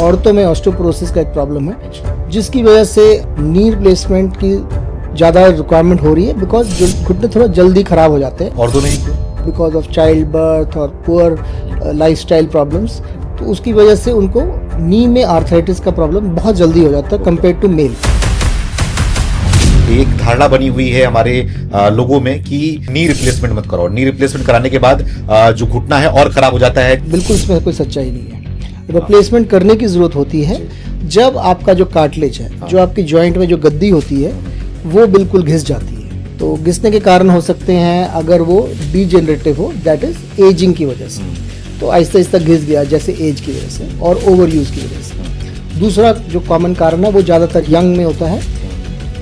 औरतों में ऑस्टियोपोरोसिस का एक प्रॉब्लम है, जिसकी वजह से नी रिप्लेसमेंट की ज़्यादा रिक्वायरमेंट हो रही है, बिकॉज घुटने थोड़ा जल्दी ख़राब हो जाते हैं औरतों में बिकॉज ऑफ चाइल्ड बर्थ और पुअर लाइफस्टाइल प्रॉब्लम्स। तो उसकी वजह से उनको नी में आर्थराइटिस का प्रॉब्लम बहुत जल्दी हो जाता है कंपेयर टू मेल। एक धारणा बनी हुई है हमारे लोगों में कि नी रिप्लेसमेंट मत करो, नी रिप्लेसमेंट कराने के बाद जो घुटना है और खराब हो जाता है। बिल्कुल इसमें कोई सच्चाई नहीं है। रिप्लेसमेंट करने की जरूरत होती है जब आपका जो कार्टिलेज है, जो आपकी जॉइंट में जो गद्दी होती है, वो बिल्कुल घिस जाती है। तो घिसने के कारण हो सकते हैं अगर वो डीजेनरेटिव हो, दैट इज एजिंग की वजह से, तो आहिस्ता आहिस्ता घिस गया जैसे एज की वजह से और ओवर यूज की वजह से। दूसरा जो कॉमन कारण है वो ज़्यादातर यंग में होता है,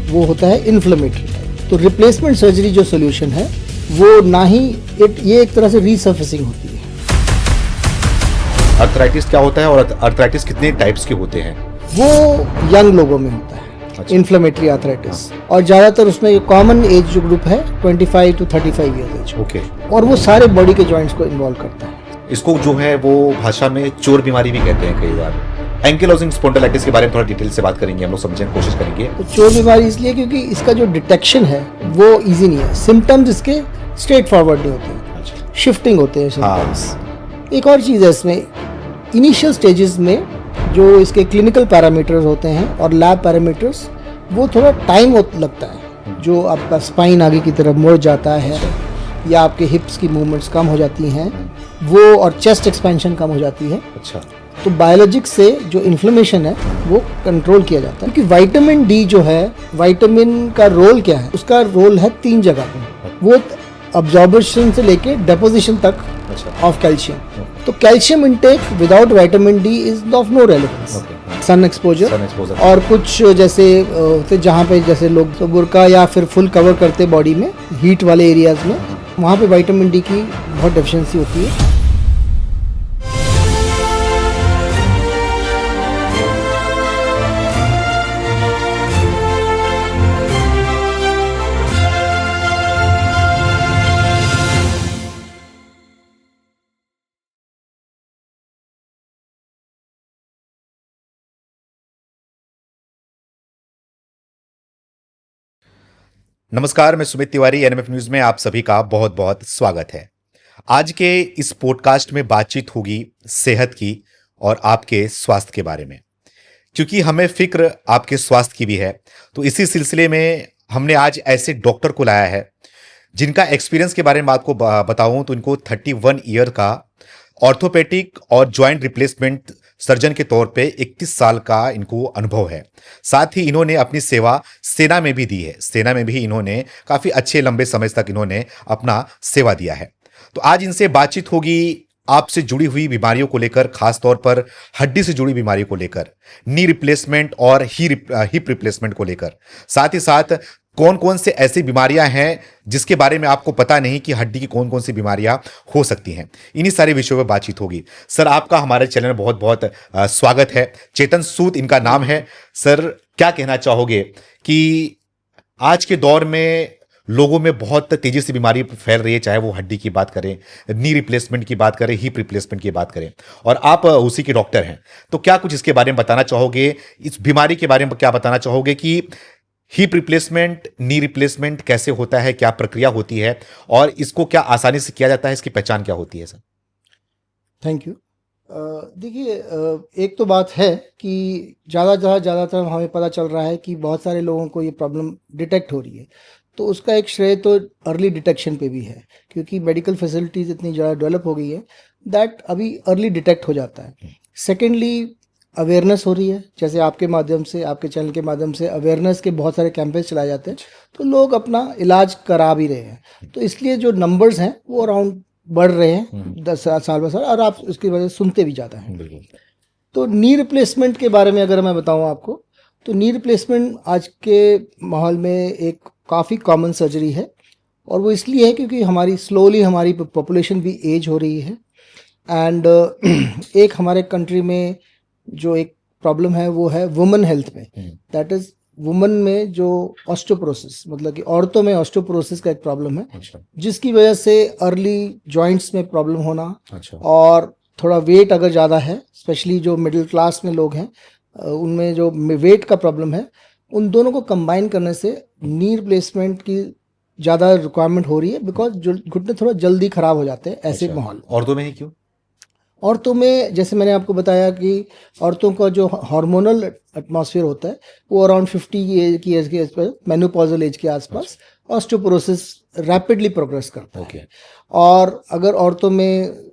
वो होता है इन्फ्लेमेटरी। तो रिप्लेसमेंट सर्जरी जो सोल्यूशन है वो ना ही ये एक तरह से रीसर्फेसिंग होती है। आर्थराइटिस क्या होता है और आर्थराइटिस कितने टाइप्स के होते हैं? वो यंग लोगों में होता है इन्फ्लेमेटरी आर्थराइटिस, और ज़्यादातर उसमें कॉमन एज जो ग्रुप है 25 to 35 ईयर्स एज। ओके। और वो सारे बॉडी के जॉइंट्स को इन्वॉल्व करता है। इसको जो है वो भाषा में चोर बीमारी भी कहते हैं कई बार। एंकिलोजिंग स्पॉन्डिलाइटिस के बारे में थोड़ा डिटेल से बात करेंगे, हम लोग समझने की कोशिश करेंगे। तो चोर बीमारी इसलिए क्योंकि इसका जो डिटेक्शन है वो इजी नहीं है, सिम्टम्स इसके स्ट्रेट फॉरवर्ड नहीं होते, शिफ्टिंग होते हैं सिम्टम्स। एक और चीज़ है इसमें, इनिशियल स्टेजेस में जो इसके क्लिनिकल पैरामीटर्स होते हैं और लैब पैरामीटर्स, वो थोड़ा टाइम लगता है। जो आपका स्पाइन आगे की तरफ मुड़ जाता है या आपके हिप्स की मूवमेंट्स कम हो जाती हैं वो, और चेस्ट एक्सपेंशन कम हो जाती है। अच्छा। तो बायोलॉजिक से जो इन्फ्लेमेशन है वो कंट्रोल किया जाता है। क्योंकि विटामिन डी जो है, विटामिन का रोल क्या है? उसका रोल है 3 जगह पे। वो अब्जॉर्प्शन से लेके डेपोजिशन तक ऑफ कैल्शियम। तो calcium intake without vitamin D is of no relevance. Sun exposure और कुछ जैसे जहाँ पे जैसे लोग तो बुर्का या फिर फुल कवर करते बॉडी में हीट वाले एरियाज में, वहाँ पे विटामिन डी की बहुत डेफिशिएंसी होती है। नमस्कार, मैं सुमित तिवारी, एनएमएफ न्यूज में आप सभी का बहुत बहुत स्वागत है। आज के इस पॉडकास्ट में बातचीत होगी सेहत की और आपके स्वास्थ्य के बारे में, क्योंकि हमें फिक्र आपके स्वास्थ्य की भी है। तो इसी सिलसिले में हमने आज ऐसे डॉक्टर को लाया है जिनका एक्सपीरियंस के बारे में आपको बताऊं तो इनको 31 ईयर का ऑर्थोपेडिक और जॉइंट रिप्लेसमेंट सर्जन के तौर पे 31 साल का इनको अनुभव है। साथ ही इन्होंने अपनी सेवा सेना में भी दी है। सेना में भी इन्होंने काफ़ी अच्छे लंबे समय तक इन्होंने अपना सेवा दिया है। तो आज इनसे बातचीत होगी आपसे जुड़ी हुई बीमारियों को लेकर, खास तौर पर हड्डी से जुड़ी बीमारियों को लेकर, नी रिप्लेसमेंट और हिप रिप्लेसमेंट को लेकर। साथ ही साथ कौन कौन से ऐसी बीमारियां हैं जिसके बारे में आपको पता नहीं कि हड्डी की कौन कौन सी बीमारियां हो सकती हैं। इन्हीं सारे विषयों पर बातचीत होगी। सर, आपका हमारे चैनल में बहुत बहुत स्वागत है। चेतन सूद इनका नाम है। सर, क्या कहना चाहोगे कि आज के दौर में लोगों में बहुत तेजी से बीमारी फैल रही है, चाहे वो हड्डी की बात करें, नी रिप्लेसमेंट की बात करें, हिप रिप्लेसमेंट की बात करें, और आप उसी के डॉक्टर हैं, तो क्या कुछ इसके बारे में बताना चाहोगे? इस बीमारी के बारे में क्या बताना चाहोगे कि हिप रिप्लेसमेंट, नी रिप्लेसमेंट कैसे होता है, क्या प्रक्रिया होती है और इसको क्या आसानी से किया जाता है, इसकी पहचान क्या होती है? Sir, thank you. देखिए, एक तो बात है कि ज़्यादातर हमें पता चल रहा है कि बहुत सारे लोगों को ये प्रॉब्लम डिटेक्ट हो रही है। तो उसका एक श्रेय तो अर्ली डिटेक्शन पे भी है, क्योंकि मेडिकल फैसिलिटीज़ इतनी ज़्यादा डेवलप हो गई है दैट अभी अर्ली डिटेक्ट हो जाता है। सेकेंडली, अवेयरनेस हो रही है, जैसे आपके माध्यम से, आपके चैनल के माध्यम से अवेयरनेस के बहुत सारे कैंपेन्स चलाए जाते हैं, तो लोग अपना इलाज करा भी रहे हैं। तो इसलिए जो नंबर्स हैं वो अराउंड बढ़ रहे हैं 10 साल ब साल, और आप उसकी वजह से सुनते भी ज़्यादा हैं। तो नी रिप्लेसमेंट के बारे में अगर मैं बताऊँ आपको, तो नी रिप्लेसमेंट आज के माहौल में एक काफ़ी कॉमन सर्जरी है, और वो इसलिए है क्योंकि हमारी पॉपुलेशन भी एज हो रही है। एंड एक हमारे कंट्री में जो एक प्रॉब्लम है वो है वुमेन हेल्थ में, दैट इज वुमेन में जो ऑस्टियोपोरोसिस, मतलब कि औरतों में ऑस्टियोपोरोसिस का एक प्रॉब्लम है, जिसकी वजह से अर्ली जॉइंट्स में प्रॉब्लम होना और थोड़ा वेट अगर ज़्यादा है, स्पेशली जो मिडिल क्लास में लोग हैं, उनमें जो वेट का प्रॉब्लम है, उन दोनों को कंबाइन करने से नी रिप्लेसमेंट की ज़्यादा रिक्वायरमेंट हो रही है, बिकॉज जो घुटने थोड़ा जल्दी ख़राब हो जाते हैं ऐसे अच्छा, माहौल। औरतों में ही क्यों? औरतों में जैसे मैंने आपको बताया कि औरतों का जो हार्मोनल एटमॉस्फेयर होता है वो अराउंड 50 की एज के आसपास, मेनोपॉजल एज के आसपास ऑस्टियोपोरोसिस रैपिडली प्रोग्रेस करता है। ओके। और अगर औरतों में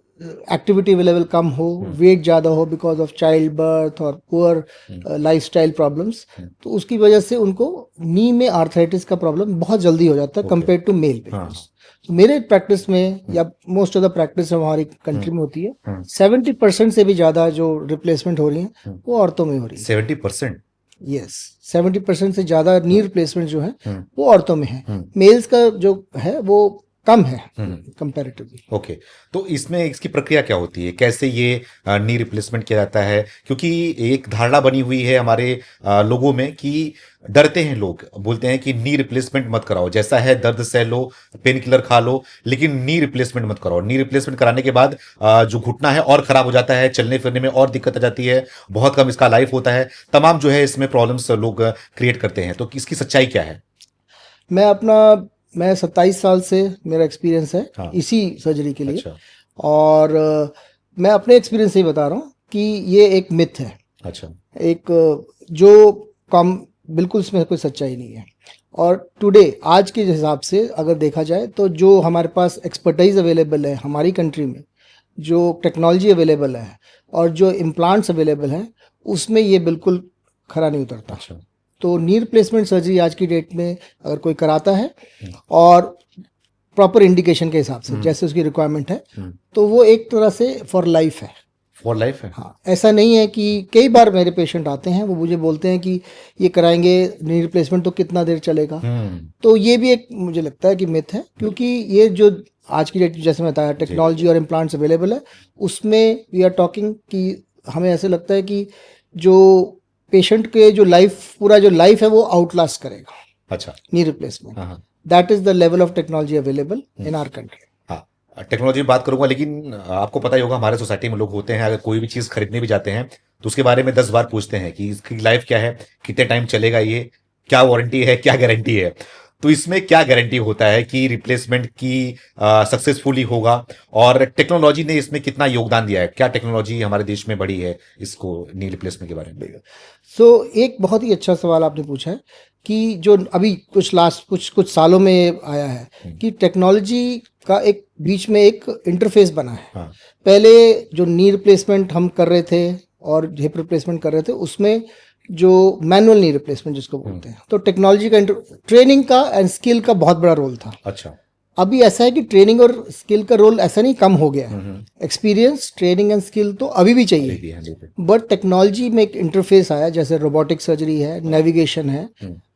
एक्टिविटी लेवल कम हो, वेट ज़्यादा हो बिकॉज ऑफ चाइल्ड बर्थ और पुअर लाइफस्टाइल प्रॉब्लम्स, तो उसकी वजह से उनको नी में आर्थराइटिस का प्रॉब्लम बहुत जल्दी हो जाता है कंपेयर टू मेल पेशेंट्स। तो मेरे प्रैक्टिस में या मोस्ट ऑफ द प्रैक्टिस हमारी कंट्री में होती है, 70% से भी ज़्यादा जो रिप्लेसमेंट हो रही है वो औरतों में हो रही है। 70%? यस, 70% से ज़्यादा नी रिप्लेसमेंट जो है वो औरतों में है। मेल्स का जो है वो कम है कंपैरेटिवली। ओके, तो इसमें इसकी प्रक्रिया क्या होती है, कैसे ये नी रिप्लेसमेंट किया जाता है? क्योंकि एक धारणा बनी हुई है हमारे लोगों में कि डरते हैं लोग, बोलते हैं कि नी रिप्लेसमेंट मत कराओ, जैसा है दर्द सह लो, पेन किलर खा लो, लेकिन नी रिप्लेसमेंट मत कराओ। नी रिप्लेसमेंट कराने के बाद जो घुटना है और खराब हो जाता है, चलने फिरने में और दिक्कत आ जाती है, बहुत कम इसका लाइफ होता है, तमाम जो है इसमें प्रॉब्लम्स लोग क्रिएट करते हैं। तो इसकी सच्चाई क्या है? मैं 27 साल से मेरा एक्सपीरियंस है हाँ। इसी सर्जरी के लिए। अच्छा। और मैं अपने एक्सपीरियंस से ही बता रहा हूँ कि ये एक मिथ है, अच्छा। एक जो कम बिल्कुल इसमें कोई सच्चाई नहीं है। और टुडे आज के हिसाब से अगर देखा जाए तो जो हमारे पास एक्सपर्टाइज अवेलेबल है हमारी कंट्री में, जो टेक्नोलॉजी अवेलेबल है और जो इम्प्लांट्स अवेलेबल हैं, उसमें ये बिल्कुल खरा नहीं उतरता। अच्छा। तो नी रिप्लेसमेंट सर्जरी आज की डेट में अगर कोई कराता है और प्रॉपर इंडिकेशन के हिसाब से जैसे उसकी रिक्वायरमेंट है, तो वो एक तरह से फॉर लाइफ है। फॉर लाइफ है? हाँ, ऐसा नहीं है कि कई बार मेरे पेशेंट आते हैं वो मुझे बोलते हैं कि ये कराएंगे नी रिप्लेसमेंट तो कितना देर चलेगा। तो ये भी एक मुझे लगता है कि मिथ है, क्योंकि ये जो आज की डेट जैसे मैं बताया टेक्नोलॉजी और इम्प्लांट्स अवेलेबल है, उसमें वी आर टॉकिंग कि हमें ऐसे लगता है कि जो पेशेंट के जो पूरा जो लाइफ है वो आउटलास्ट करेगा। अच्छा। नी रिप्लेसमेंट, हाँ। That is the level of technology available in our country. हाँ, टेक्नोलॉजी में बात करूंगा, लेकिन आपको पता ही होगा हमारे सोसाइटी में लोग होते हैं, अगर कोई भी चीज खरीदने भी जाते हैं तो उसके बारे में 10 बार पूछते हैं कि इसकी लाइफ क्या है, कितने टाइम चलेगा, ये क्या वारंटी है, क्या गारंटी है। तो इसमें क्या गारंटी होता है कि रिप्लेसमेंट की सक्सेसफुली होगा, और टेक्नोलॉजी ने इसमें कितना योगदान दिया है? क्या टेक्नोलॉजी हमारे देश में बढ़ी है इसको नी रिप्लेसमेंट के बारे में? एक बहुत ही अच्छा सवाल आपने पूछा है कि जो अभी कुछ सालों में आया है कि टेक्नोलॉजी का एक बीच में एक इंटरफेस बना है। हाँ। पहले जो नी रिप्लेसमेंट हम कर रहे थे और हिप रिप्लेसमेंट कर रहे थे, उसमें जो मैनुअल नी रिप्लेसमेंट जिसको बोलते हैं, तो टेक्नोलॉजी का ट्रेनिंग का एंड स्किल का बहुत बड़ा रोल था। अच्छा। अभी ऐसा है कि ट्रेनिंग और स्किल का रोल ऐसा नहीं कम हो गया है। एक्सपीरियंस, ट्रेनिंग एंड स्किल तो अभी भी चाहिए, बट टेक्नोलॉजी में एक इंटरफेस आया, जैसे रोबोटिक सर्जरी है, नेविगेशन है,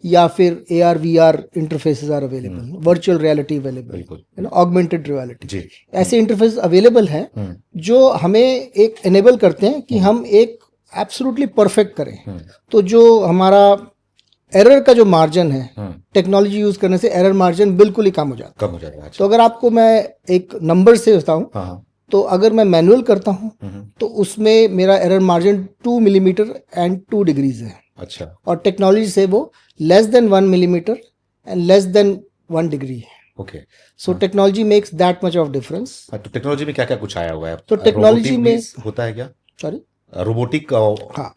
या फिर AR VR interfaces are available, virtual reality available, augmented reality, ऐसे इंटरफेस अवेलेबल है जो हमें एक एनेबल करते हैं कि हम एक एब्सोल्युटली परफेक्ट करें। तो जो हमारा एरर का जो मार्जिन है टेक्नोलॉजी यूज करने से, एरर मार्जिन बिल्कुल ही कम हो जाएगा। तो अगर आपको मैं एक नंबर से बताऊं, तो अगर मैं मैनुअल करता हूं तो उसमें मेरा error margin 2 millimetre and 2 degrees है। अच्छा। और टेक्नोलॉजी से वो less than 1 millimetre and less than 1 degree है। Okay. So technology makes that much of difference. तो टेक्नोलॉजी में क्या क्या कुछ आया हुआ है? तो टेक्नोलॉजी में होता है क्या? Sorry, robotic? हाँ,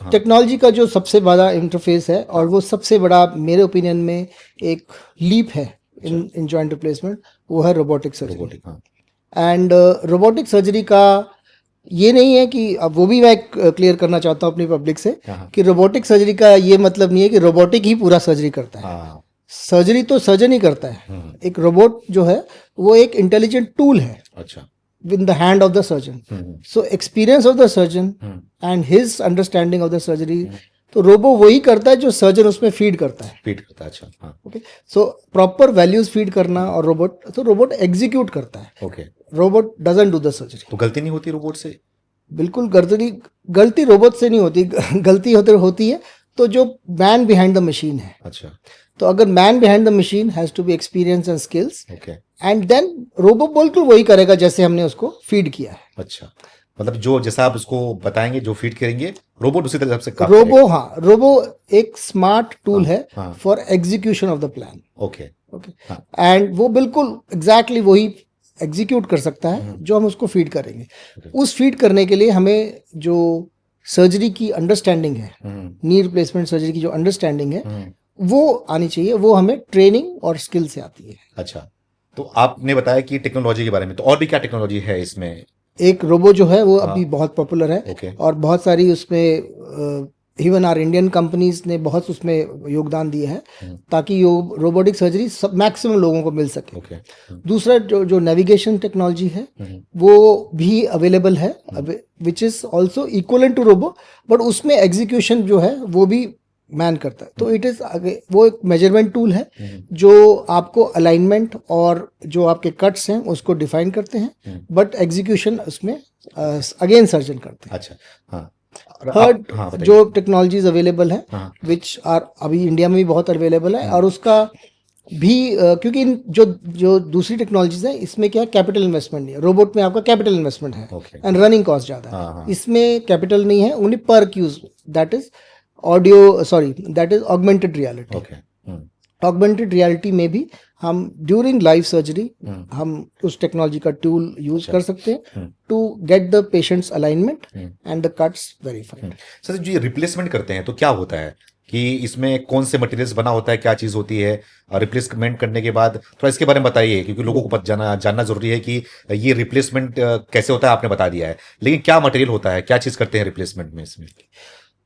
टेक्नोलॉजी का जो सबसे बड़ा इंटरफेस है और वो सबसे बड़ा मेरे ओपिनियन में एक लीप है इन जॉइंट रिप्लेसमेंट, वो है robotic surgery. And robotic surgery का ये नहीं है कि, अब वो भी मैं क्लियर करना चाहता हूँ अपनी पब्लिक से, कि रोबोटिक सर्जरी का ये मतलब नहीं है कि रोबोटिक ही पूरा सर्जरी करता है। सर्जरी तो सर्जन ही करता है। एक रोबोट जो है वो एक इंटेलिजेंट टूल है। अच्छा। in the hand of the surgeon. So experience of the surgeon and his understanding of the surgery, तो रोबो वही करता है जो सर्जन उसमें फीड करता है। अच्छा। हाँ। Okay, so proper values feed करना, और रोबोट एग्जीक्यूट करता है। Okay. Robot doesn't do the surgery. तो गलती नहीं होती रोबोट से? बिल्कुल गलती रोबोट से नहीं होती, गलती होती है तो जो मैन बिहाइंड द मशीन है, अच्छा, तो अगर man behind the machine has to be experience and skills, okay, and then robo बिल्कुल वही करेगा जैसे हमने उसको फीड किया है। अच्छा, मतलब जो जैसा आप उसको बताएंगे, जो फीड करेंगे, रोबोट उसी तरह से काम रोबो, करेगा। हाँ, रोबो एक स्मार्ट टूल हाँ, है हाँ, for execution of the plan. Okay, okay, हाँ, एंड वो बिल्कुल एग्जैक्टली वही एग्जीक्यूट कर सकता है जो हम उसको फीड करेंगे। Okay. उस फीड करने के लिए हमें जो सर्जरी की अंडरस्टैंडिंग है, नी रिप्लेसमेंट सर्जरी की जो अंडरस्टैंडिंग है, वो आनी चाहिए। वो हमें ट्रेनिंग और स्किल से आती है। अच्छा, तो आपने बताया कि टेक्नोलॉजी के बारे में, तो और भी क्या टेक्नोलॉजी है इसमें? एक रोबो जो है वो हाँ, अभी बहुत पॉपुलर है, ओके, और बहुत सारी उसमें इवन आर इंडियन कंपनीज ने बहुत उसमें योगदान दिए हैं ताकि रोबोटिक सर्जरी सब मैक्सिमम लोगों को मिल सके। ओके, दूसरा जो नेविगेशन टेक्नोलॉजी है वो भी अवेलेबल है, which is also equivalent to robo, but उसमें एग्जीक्यूशन जो है वो भी मैन करता है। तो इट इज, वो एक मेजरमेंट टूल है जो आपको अलाइनमेंट और जो आपके कट्स हैं उसको डिफाइन करते हैं, बट एग्जीक्यूशन उसमें अगेन सर्जन करते हैं। अच्छा, हाँ, और थर्ड हाँ बताइए। जो टेक्नोलॉजीज अवेलेबल है, हाँ, विच आर अभी इंडिया में भी बहुत अवेलेबल है, और उसका भी क्योंकि इन जो जो दूसरी टेक्नोलॉजीज है इसमें क्या कैपिटल इन्वेस्टमेंट नहीं है। रोबोट में आपका कैपिटल इन्वेस्टमेंट है ओके, एंड रनिंग कॉस्ट ज़्यादा हाँ, है। हाँ, इसमें कैपिटल नहीं है, ओनली पर use, that is audio, sorry, that is augmented reality. Okay, augmented reality में भी हम ड्यूरिंग लाइव सर्जरी हम उस टेक्नोलॉजी का टूल यूज कर सकते हैं to get the patients alignment and the cuts verified. Sir जो ये रिप्लेसमेंट करते हैं तो क्या होता है कि इसमें कौन से मटेरियल्स बना होता है, क्या चीज़ होती है, और रिप्लेसमेंट करने के बाद थोड़ा इसके बारे में बताइए, क्योंकि लोगों को जानना जरूरी है कि ये रिप्लेसमेंट कैसे होता है। आपने बता दिया है, लेकिन क्या मटेरियल होता है, क्या चीज़ करते हैं रिप्लेसमेंट में इसमें?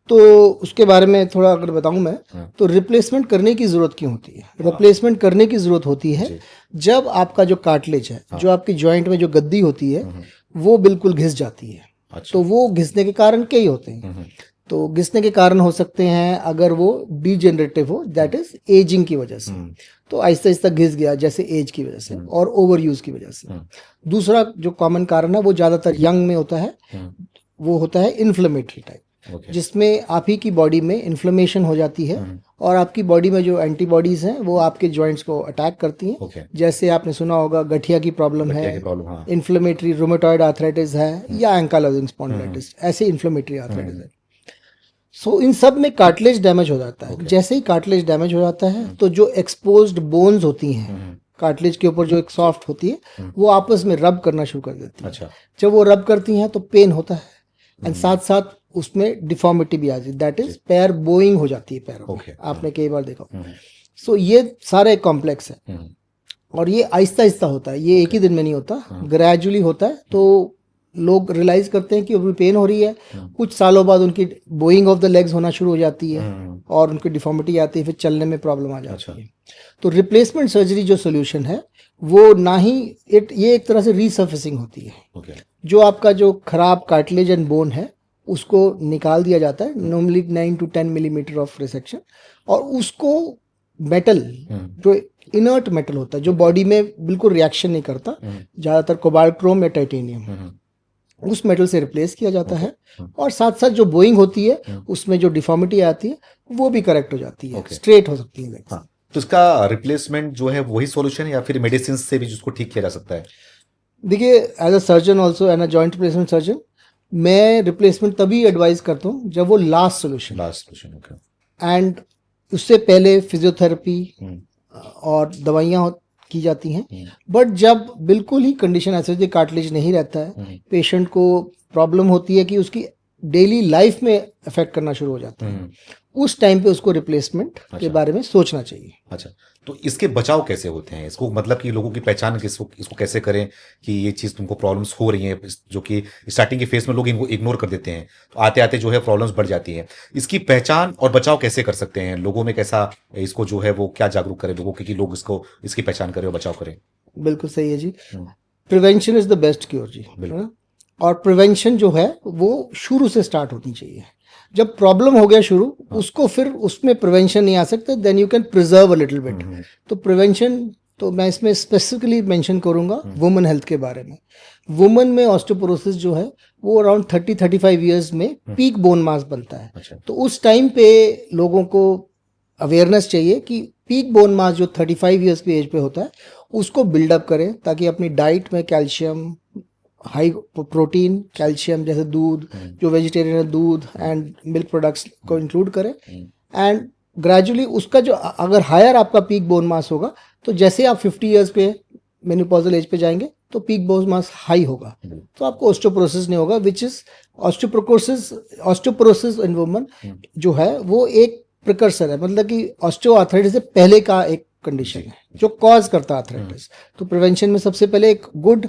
तो उसके बारे में थोड़ा अगर बताऊं मैं, तो रिप्लेसमेंट करने की ज़रूरत क्यों होती है? रिप्लेसमेंट करने की ज़रूरत होती है जब आपका जो कार्टिलेज है, जो आपकी जॉइंट में जो गद्दी होती है, वो बिल्कुल घिस जाती है। अच्छा, तो वो घिसने के कारण कई होते हैं। तो घिसने के कारण हो सकते हैं अगर वो डीजेनरेटिव हो, दैट इज एजिंग की वजह से, तो आहिस्ता आहिस्ता घिस गया जैसे एज की वजह से और ओवर यूज की वजह से। दूसरा जो कॉमन कारण है वो ज़्यादातर यंग में होता है, वो होता है इन्फ्लेमेटरी टाइप, जिसमें आप ही की बॉडी में इन्फ्लेमेशन हो जाती है और आपकी बॉडी में जो एंटीबॉडीज हैं वो आपके जॉइंट्स को अटैक करती हैं। जैसे आपने सुना होगा गठिया की प्रॉब्लम है, इन्फ्लेमेटरी रूमेटॉइड आर्थराइटिस है, या एंकाइलोजिंग स्पॉन्डिलाइटिस, ऐसे इन्फ्लेमेटरी आर्थराइटिस है। सो इन सब में कार्टिलेज डैमेज हो जाता है। जैसे ही कार्टिलेज डैमेज हो जाता है तो जो एक्सपोज्ड बोन्स होती हैं कार्टिलेज के ऊपर, जो एक सॉफ्ट होती है, वो आपस में रब करना शुरू कर देती है। अच्छा, जब वो रब करती हैं तो पेन होता है, एंड साथ साथ उसमें डिफॉर्मिटी भी आ जाती है, दैट इज पैर बोइंग हो जाती है पैरों में। आपने कई बार देखा। सो ये सारा एक कॉम्प्लेक्स है, और ये आहिस्ता आहिस्ता होता है, ये एक ही दिन में नहीं होता, ग्रेजुअली होता है। तो लोग रियलाइज करते हैं कि अभी पेन हो रही है, कुछ सालों बाद उनकी बोइंग ऑफ द लेग्स होना शुरू हो जाती है और उनकी डिफॉर्मिटी आती है, फिर चलने में प्रॉब्लम आ जाती है। तो रिप्लेसमेंट सर्जरी जो सोल्यूशन है वो ना ही ये एक तरह से रीसर्फेसिंग होती है। जो आपका जो खराब कार्टिलेज एंड बोन है उसको निकाल दिया जाता है, normally 9 to 10 millimetre of resection, और उसको मेटल, जो इनर्ट मेटल होता है, जो बॉडी में बिल्कुल रिएक्शन नहीं करता, ज़्यादातर कोबाल्ट, क्रोम या टाइटेनियम, उस मेटल से रिप्लेस किया जाता है। और साथ साथ जो बोइंग होती है उसमें जो डिफॉर्मिटी आती है वो भी करेक्ट हो जाती है, स्ट्रेट हो सकती है। हाँ, तो इसका रिप्लेसमेंट जो है वही सॉल्यूशन है या फिर मेडिसिन से भी उसको ठीक किया जा सकता है? देखिए, as a surgeon also and a joint replacement surgeon, मैं रिप्लेसमेंट तभी एडवाइस करता हूँ जब वो लास्ट सोल्यूशन, ओके, एंड उससे पहले फिजियोथेरेपी और दवाइयाँ की जाती हैं। बट जब बिल्कुल ही कंडीशन ऐसे होती है, कार्टिलेज नहीं रहता है, पेशेंट को प्रॉब्लम होती है कि उसकी डेली लाइफ में अफेक्ट करना शुरू हो जाता है, उस टाइम पे उसको रिप्लेसमेंट के बारे में सोचना चाहिए। अच्छा, तो इसके बचाव कैसे होते हैं? इसको मतलब कि लोगों की पहचान इसको कैसे करें कि ये चीज़ तुमको प्रॉब्लम्स हो रही हैं, जो कि स्टार्टिंग के फेज में लोग इनको इग्नोर कर देते हैं, तो आते आते जो है प्रॉब्लम्स बढ़ जाती हैं। इसकी पहचान और बचाव कैसे कर सकते हैं? लोगों में कैसा इसको जो है वो क्या जागरूक करें लोगों की कि लोग इसकी पहचान करें और बचाव करें? बिल्कुल सही है जी, prevention is the best cure जी। और प्रिवेंशन जो है वो शुरू से स्टार्ट होनी चाहिए। जब प्रॉब्लम हो गया शुरू, उसको फिर उसमें प्रिवेंशन नहीं आ सकता, then you can preserve a little bit. तो प्रिवेंशन तो मैं इसमें स्पेसिफिकली मेंशन करूंगा वुमेन हेल्थ के बारे में। वुमेन में ऑस्टियोपोरोसिस जो है वो अराउंड 30-35 इयर्स में पीक बोन मास बनता है। अच्छा। तो उस टाइम पे लोगों को अवेयरनेस चाहिए कि पीक बोन मास जो 35 इयर्स की एज पे होता है उसको बिल्डअप करें, ताकि अपनी डाइट में कैल्शियम, हाई प्रोटीन, कैल्शियम जैसे दूध, जो वेजिटेरियन है दूध एंड मिल्क प्रोडक्ट्स को इंक्लूड करें। एंड ग्रेजुअली उसका जो अगर हायर आपका पीक बोन मास होगा तो जैसे आप 50 इयर्स पे मेनोपॉजल एज पे जाएंगे तो पीक बोन मास हाई होगा, तो आपको ऑस्टियोपोरोसिस नहीं होगा, which is osteoporosis in woman जो है वो एक प्रिकर्सर है, मतलब कि ऑस्टियोआर्थराइटिस से पहले का एक कंडीशन है जो कॉज करता है आर्थराइटिस। तो प्रिवेंशन में सबसे पहले एक गुड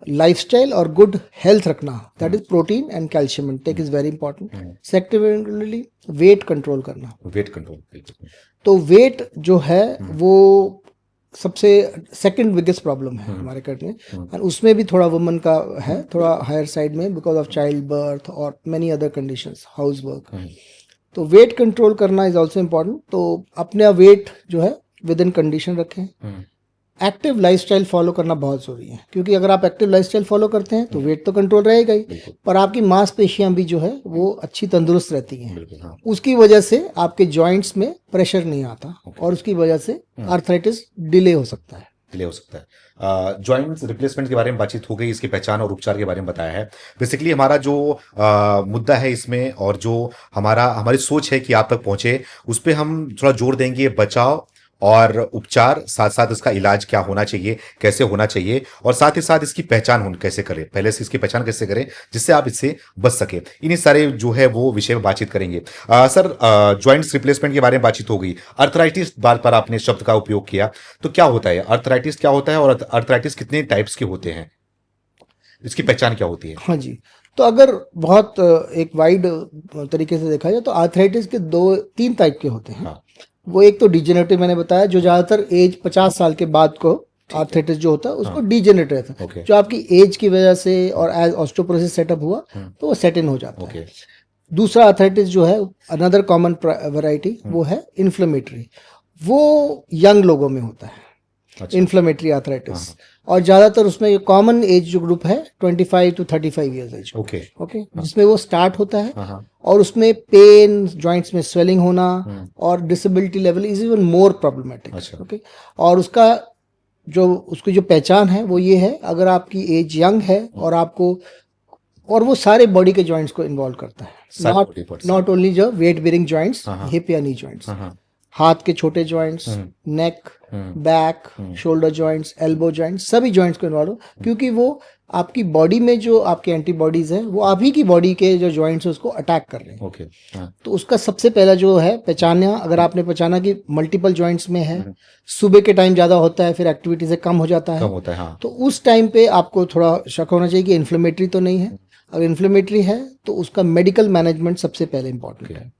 लाइफस्टाइल और गुड हेल्थ रखना, that is protein and calcium intake is very important. Secondly weight control करना। वेट कंट्रोल, तो वेट जो है वो सबसे सेकंड बिगेस्ट प्रॉब्लम है हमारे कंट्री में, और उसमें भी थोड़ा वुमन का है, थोड़ा हायर साइड में बिकॉज ऑफ चाइल्ड बर्थ और many other conditions, house work. तो वेट कंट्रोल करना इज ऑल्सो इम्पॉर्टेंट। तो अपना वेट जो है विद इन कंडीशन रखें। एक्टिव लाइफस्टाइल फॉलो करना बहुत जरूरी है, क्योंकि अगर आप एक्टिव लाइफस्टाइल फॉलो करते हैं तो वेट तो कंट्रोल रहेगा ही, पर आपकी मांसपेशियां भी जो है वो अच्छी तंदुरुस्त रहती हैं। उसकी वजह से आपके जॉइंट्स में प्रेशर नहीं आता और उसकी वजह से आर्थराइटिस डिले हो सकता है। जॉइंट्स रिप्लेसमेंट के बारे में बातचीत हो गई, इसकी पहचान और उपचार के बारे में बताया है। बेसिकली हमारा जो मुद्दा है इसमें और जो हमारी सोच है कि आप तक पहुंचे, उस पर हम थोड़ा जोर देंगे, बचाव और उपचार, साथ साथ इसका इलाज क्या होना चाहिए, कैसे होना चाहिए, और साथ ही साथ इसकी पहचान कैसे करें, पहले से इसकी पहचान कैसे करें जिससे आप इससे बच सके। इन्हीं सारे जो है वो विषय में बातचीत करेंगे। सर, जॉइंट्स रिप्लेसमेंट के बारे में बातचीत हो गई, अर्थराइटिस बार पर आपने शब्द का उपयोग किया, तो क्या होता है अर्थराइटिस, क्या होता है और अर्थराइटिस कितने टाइप्स के होते हैं, इसकी पहचान क्या होती है? हाँ जी, तो अगर बहुत एक वाइड तरीके से देखा जाए तो आर्थराइटिस के 2-3 टाइप के होते हैं। हाँ। वो एक तो डिजेनरेटिव मैंने बताया, जो ज्यादातर एज 50 साल के बाद को आर्थराइटिस जो होता है उसको डिजेनरेटिव रहता है, जो आपकी एज की वजह से और एज ऑस्टियोपोरोसिस सेटअप हुआ तो वो सेट इन हो जाता है। दूसरा आर्थराइटिस जो है, अनदर कॉमन वैरायटी, वो है इन्फ्लेमेटरी। वो यंग लोगों में होता है इन्फ्लेमेटरी आर्थराइटिस, और ज्यादातर उसमें कॉमन एज जो ग्रुप है 25 to 35 इयर्स एज, ओके, जिसमें वो स्टार्ट होता है और उसमें पेन, जॉइंट्स में स्वेलिंग होना और disability level is even more problematic, okay. और उसकी जो पहचान है वो ये है, अगर आपकी एज यंग है और आपको, और वो सारे बॉडी के जॉइंट्स को इन्वॉल्व करता है, नॉट ओनली जो वेट बेयरिंग जॉइंट्स, हिप या नी जॉइंट्स, हाथ के छोटे joints, neck, back, shoulder joints, elbow joints, सभी जॉइंट्स को इन्वॉल्व, क्योंकि वो आपकी बॉडी में जो आपके एंटीबॉडीज हैं वो आप ही की बॉडी के जो जॉइंट्स है उसको अटैक कर रहे हैं। तो उसका सबसे पहला जो है पहचाना, अगर आपने पहचाना कि मल्टीपल जॉइंट्स में है, सुबह के टाइम ज्यादा होता है, फिर एक्टिविटी से कम हो जाता है, तो उस टाइम पे आपको थोड़ा शक होना चाहिए कि इन्फ्लेमेटरी तो नहीं है। अगर इन्फ्लेमेटरी है तो उसका मेडिकल मैनेजमेंट सबसे पहले इंपॉर्टेंट है,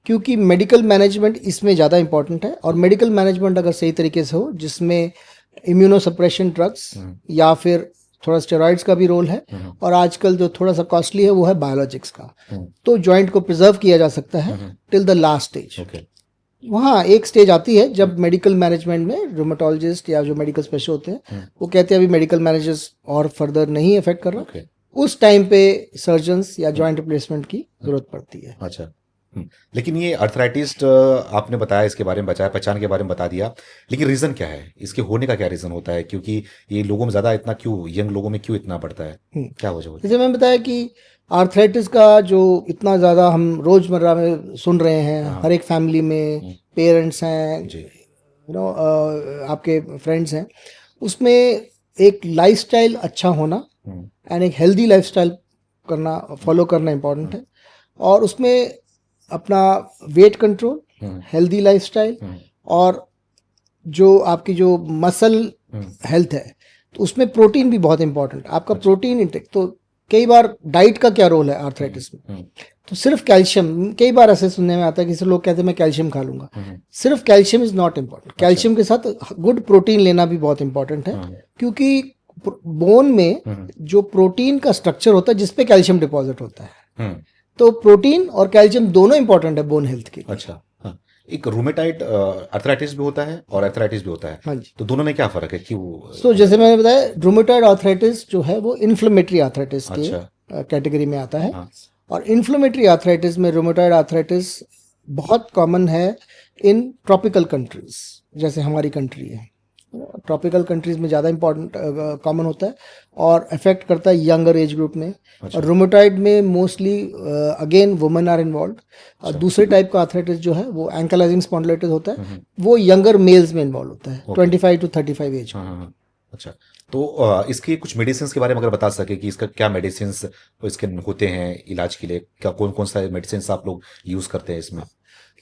क्योंकि मेडिकल मैनेजमेंट इसमें ज़्यादा इंपॉर्टेंट है। और मेडिकल मैनेजमेंट अगर सही तरीके से हो, जिसमें इम्यूनोसप्रेशन ड्रग्स या फिर थोड़ा स्टेरॉइड्स का भी रोल है, और आजकल जो थोड़ा सा कॉस्टली है वो है बायोलॉजिक्स का, तो जॉइंट को प्रिजर्व किया जा सकता है टिल द लास्ट स्टेज। वहाँ एक स्टेज आती है जब मेडिकल मैनेजमेंट में रोमेटोलॉजिस्ट या जो मेडिकल स्पेशलिस्ट होते हैं वो कहते हैं अभी मेडिकल मैनेजर्स और फर्दर नहीं इफेक्ट कर रहा, उस टाइम पे सर्जन्स या जॉइंट रिप्लेसमेंट की जरूरत पड़ती है। अच्छा, लेकिन ये अर्थराइटिस आपने बताया, इसके बारे में बताया, पहचान के बारे में बता दिया, लेकिन रीजन क्या है इसके होने का, क्या रीजन होता है, क्योंकि ये लोगों में ज्यादा इतना क्यों, यंग लोगों में क्यों इतना बढ़ता है, क्या वजह होती है? जैसे मैंने बताया कि आर्थराइटिस का जो इतना ज्यादा हम रोजमर्रा में सुन रहे हैं, हर एक फैमिली में पेरेंट्स हैं, आपके फ्रेंड्स हैं, उसमें एक लाइफस्टाइल अच्छा होना एंड एक हेल्दी लाइफस्टाइल करना, फॉलो करना इंपॉर्टेंट है। और उसमें अपना वेट कंट्रोल, हेल्दी लाइफस्टाइल, और जो आपकी जो मसल हेल्थ है तो उसमें प्रोटीन भी बहुत इंपॉर्टेंट है। आपका प्रोटीन इंटेक, तो कई बार डाइट का क्या रोल है आर्थराइटिस में, तो सिर्फ कैल्शियम, कई बार ऐसे सुनने में आता है कि लोग कहते हैं मैं कैल्शियम खा लूंगा, सिर्फ calcium is not important. Calcium के साथ गुड प्रोटीन लेना भी बहुत इंपॉर्टेंट है, क्योंकि बोन में जो प्रोटीन का स्ट्रक्चर होता है जिसपे कैल्शियम डिपॉजिट होता है, तो प्रोटीन और कैल्शियम दोनों इंपॉर्टेंट है बोन हेल्थ के लिए। अच्छा, हाँ। एक रूमेटाइड अर्थराइटिस भी होता है और अर्थराइटिस भी होता है, हाँ जी। तो दोनों में क्या फर्क है कि वो तो जैसे मैंने बताया, रूमेटॉइड आर्थराइटिस जो है वो इन्फ्लेमेटरी आर्थराइटिस के अच्छा। कैटेगरी में आता है। हाँ। और इन्फ्लेमेटरी आर्थराइटिस में रूमेटॉइड आर्थराइटिस बहुत कॉमन है इन ट्रॉपिकल कंट्रीज, जैसे हमारी कंट्री है। ट्रॉपिकल कंट्रीज में ज़्यादा इम्पोर्टेंट कॉमन होता है और अफेक्ट करता है यंगर एज ग्रुप में। अच्छा। और रूमेटॉइड में mostly again women are involve. और अच्छा। दूसरे टाइप का आर्थराइटिस जो है वो एंकलाइजिंग स्पॉन्डिलाइटिस होता है, हम्म। वो यंगर मेल्स में इन्वॉल्व होता है, ओके। 25 to 35 as. हाँ हाँ हाँ। अच्छा, तो इसकी कुछ मेडिसिन के बारे में अगर बता सके कि इसका क्या मेडिसिन इसके होते हैं इलाज के लिए, क्या कौन कौन सा मेडिसिन आप लोग यूज करते हैं इसमें?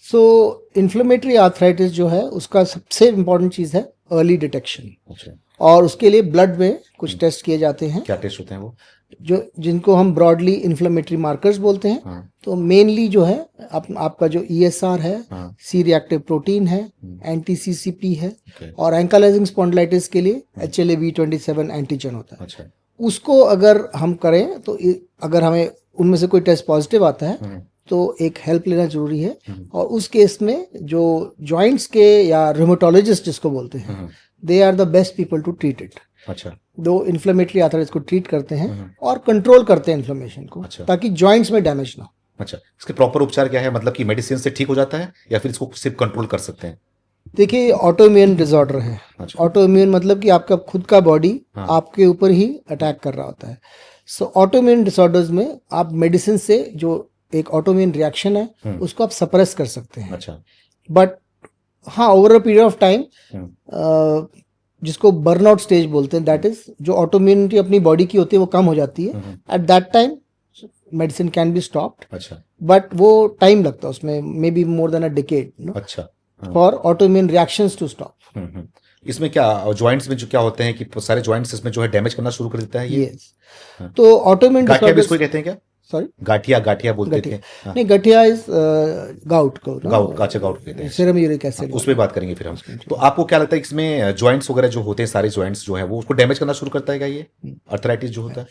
सो इन्फ्लेमेटरी आर्थराइटिस जो है उसका सबसे इम्पोर्टेंट चीज़ है अर्ली डिटेक्शन। अच्छा। और उसके लिए ब्लड में कुछ टेस्ट किए जाते हैं, क्या टेस्ट होते हैं वो? जो जिनको हम ब्रॉडली इन्फ्लेमेटरी मार्कर्स बोलते हैं। हाँ। तो मेनली जो है आपका जो ESR है, हाँ। सी रिएक्टिव प्रोटीन है, एंटी CCP है, ओके। और एंकालाइजिंग स्पॉन्डिलाइटिस के लिए HLA-B27 एंटीजन होता है। अच्छा। उसको अगर हम करें तो अगर हमें उनमें से कोई टेस्ट पॉजिटिव आता है तो एक हेल्प लेना जरूरी है। और उस केस में जो जॉइंट्स के या रूमेटोलॉजिस्ट जिसको बोलते हैं, they are the best people to treat it. अच्छा। दो इन्फ्लेमेटरी आर्थराइटिस को ट्रीट करते हैं और कंट्रोल करते हैं इन्फ्लेमेशन को, अच्छा। ताकि जॉइंट्स में डैमेज ना हो। अच्छा, इसके प्रॉपर उपचार क्या है? मतलब कि मेडिसिन से ठीक हो जाता है या फिर इसको सिर्फ कंट्रोल कर सकते हैं? देखिए, ऑटोइम्यून डिसऑर्डर है। अच्छा। ऑटोइम्यून मतलब कि आपका खुद का बॉडी हाँ। आपके ऊपर ही अटैक कर रहा होता है। सो ऑटोइम्यून डिसऑर्डर्स में आप मेडिसिन से जो एक ऑटोइम्यून रिएक्शन है उसको आप सप्रेस कर सकते हैं। अच्छा। बट हाँ, over a period of time, जिसको बर्नआउट स्टेज बोलते हैं, दैट इज जो ऑटोइम्यूनिटी अपनी बॉडी की होती है वो कम हो जाती है। At that time medicine can be stopped. अच्छा। बट वो टाइम लगता है उसमें, may be more than a decade अच्छा। For autoimmune reactions to stop. इसमें क्या जॉइंट्स में जो क्या होते हैं कि सारे जॉइंट्स इसमें जो है डैमेज करना शुरू कर देता है ये? यस। तो ऑटोइम्यून गाठिया भी इसको डिसऑर्डर्स, कहते हैं क्या? सॉरी, गाठिया बोलते थे। गठिया नहीं, गठिया इज गाउट को, गाउट, अच्छा, गाउट कहते हैं। Serum uric acid. उस पर बात करेंगे फिर हम। तो आपको क्या लगता है इसमें जॉइंट्स वगैरह जो होते हैं, सारे जॉइंट्स जो है वो उसको डैमेज करना शुरू करता है क्या ये अर्थराइटिस जो होता है?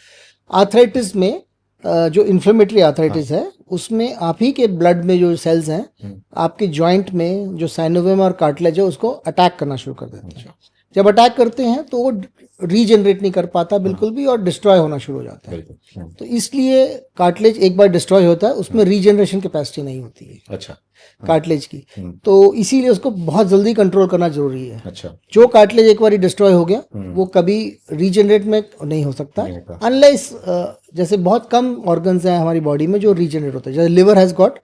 आर्थराइटिस में जो इन्फ्लेमेटरी आर्थराइटिस है उसमें आप ही के ब्लड में जो सेल्स हैं आपके जॉइंट में, जो साइनोवियम और कार्टिलेज है, उसको अटैक करना शुरू कर देते हैं। जब अटैक करते हैं तो वो रीजनरेट नहीं कर पाता बिल्कुल भी, और डिस्ट्रॉय होना शुरू हो जाता है। तो इसलिए कार्टिलेज एक बार डिस्ट्रॉय होता है, उसमें रीजनरेशन कैपेसिटी नहीं होती है। अच्छा। कार्टिलेज की। तो इसीलिए उसको बहुत जल्दी कंट्रोल करना जरूरी है। अच्छा। जो कार्टिलेज एक बार डिस्ट्रॉय हो गया वो कभी रीजनरेट में नहीं हो सकता, अनलेस जैसे बहुत कम ऑर्गन्स हैं हमारी बॉडी में जो रीजनरेट होते हैं। जैसे लिवर हैज गॉट,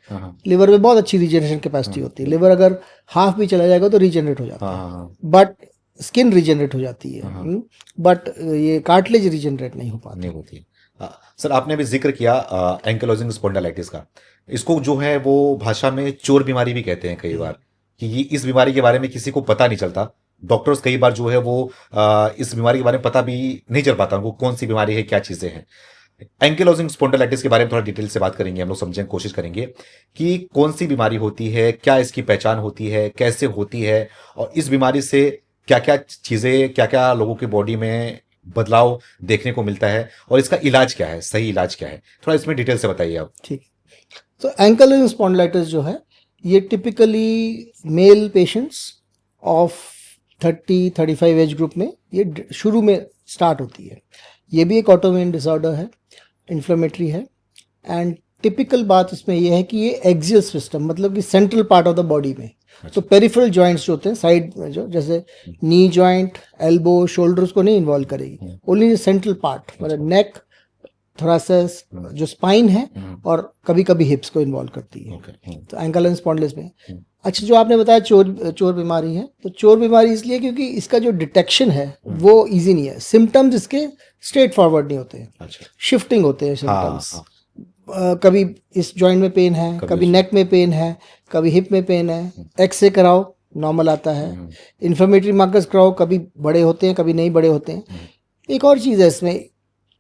लिवर में बहुत अच्छी रीजनरेशन कैपेसिटी होती है। लिवर अगर हाफ भी चला जाएगा तो रीजनरेट हो जाता है, बट स्किन रीजनरेट हो जाती है, बट ये कार्टिलेज रीजनरेट नहीं हो पाती, नहीं होती। सर, आपने अभी जिक्र किया एंकिलोजिंग स्पॉन्डिलाइटिस का। इसको जो है वो भाषा में चोर बीमारी भी कहते हैं कई बार, कि ये इस बीमारी के बारे में किसी को पता नहीं चलता। डॉक्टर्स कई बार जो है वो इस बीमारी के बारे में पता भी नहीं चल पाता उनको, कौन सी बीमारी है, क्या चीजें हैं। एंकिलोजिंग स्पॉन्डिलाइटिस के बारे में थोड़ा डिटेल से बात करेंगे, हम लोग समझने की कोशिश करेंगे कि कौन सी बीमारी होती है, क्या इसकी पहचान होती है, कैसे होती है, और इस बीमारी से क्या क्या चीजें, क्या क्या लोगों की बॉडी में बदलाव देखने को मिलता है, और इसका इलाज क्या है, सही इलाज क्या है, थोड़ा इसमें डिटेल से बताइए आप। ठीक। तो एंकिलोजिंग स्पॉन्डिलाइटिस जो है ये typically male patients of 30-35 age group में ये शुरू में स्टार्ट होती है। ये भी एक ऑटोइम्यून डिसऑर्डर है, इन्फ्लेमेटरी है। एंड टिपिकल बात इसमें यह है कि ये एक्सियल सिस्टम, मतलब कि central part of the body में, तो पेरिफेरल जॉइंट्स जो होते हैं साइड में, जो जैसे नी जॉइंट, एल्बो, शोल्डर्स को नहीं इन्वॉल्व करेगी, ओनली सेंट्रल पार्ट, मतलब नेक, थोरासिस, जो स्पाइन है, और कभी कभी हिप्स को इन्वॉल्व करती है। तो एंकिलोजिंग स्पॉन्डिलाइटिस में। अच्छा, जो आपने बताया चोर बीमारी है, तो चोर बीमारी इसलिए क्योंकि इसका जो डिटेक्शन है वो इजी नहीं है। सिम्टम्स इसके स्ट्रेट फॉरवर्ड नहीं होते हैं, शिफ्टिंग होते हैं सिम्टम्स। कभी इस जॉइंट में पेन है, कभी नेक में पेन है, कभी हिप में पेन है, एक्सरे कराओ नॉर्मल आता है, इन्फ्लेमेटरी मार्कर्स कराओ, कभी बड़े होते हैं कभी नहीं बड़े होते हैं। एक और चीज़ है इसमें,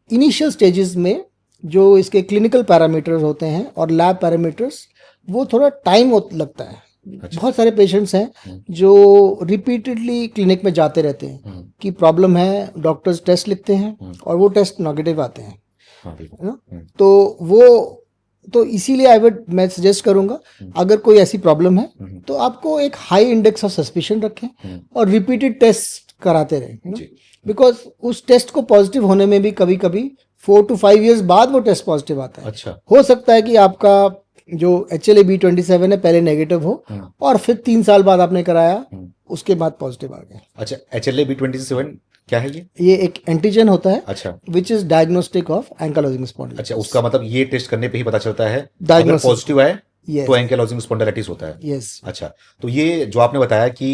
इनिशियल स्टेजेस में जो इसके क्लिनिकल पैरामीटर्स होते हैं और लैब पैरामीटर्स, वो थोड़ा टाइम लगता है। बहुत सारे पेशेंट्स हैं जो रिपीटेडली क्लिनिक में जाते रहते हैं कि प्रॉब्लम है, डॉक्टर्स टेस्ट लिखते हैं और वो टेस्ट नेगेटिव आते हैं, है ना। तो वो तो इसीलिए मैं सजेस्ट करूंगा, अगर कोई ऐसी प्रॉब्लम है तो आपको एक हाई इंडेक्स ऑफ सस्पिशन रखें और रिपीटेड टेस्ट कराते रहें, जी। बिकॉज उस टेस्ट को पॉजिटिव होने में भी कभी कभी 4 to 5 years बाद वो टेस्ट पॉजिटिव आता है। अच्छा। हो सकता है कि आपका जो HLA-B27 है पहले नेगेटिव हो और फिर 3 साल बाद आपने कराया, उसके बाद पॉजिटिव आ गया। अच्छा, HLA-B27 क्या है ये एक एंटीजन होता है अच्छा, which is diagnostic of ankylosing spondylitis. अच्छा, उसका मतलब ये टेस्ट करने पे ही पता चलता है अगर Diagnosis। पॉजिटिव आए Yes. तो एंकाइलोजिंग स्पॉन्डिलाइटिस होता है। यस। अच्छा, तो ये जो आपने बताया कि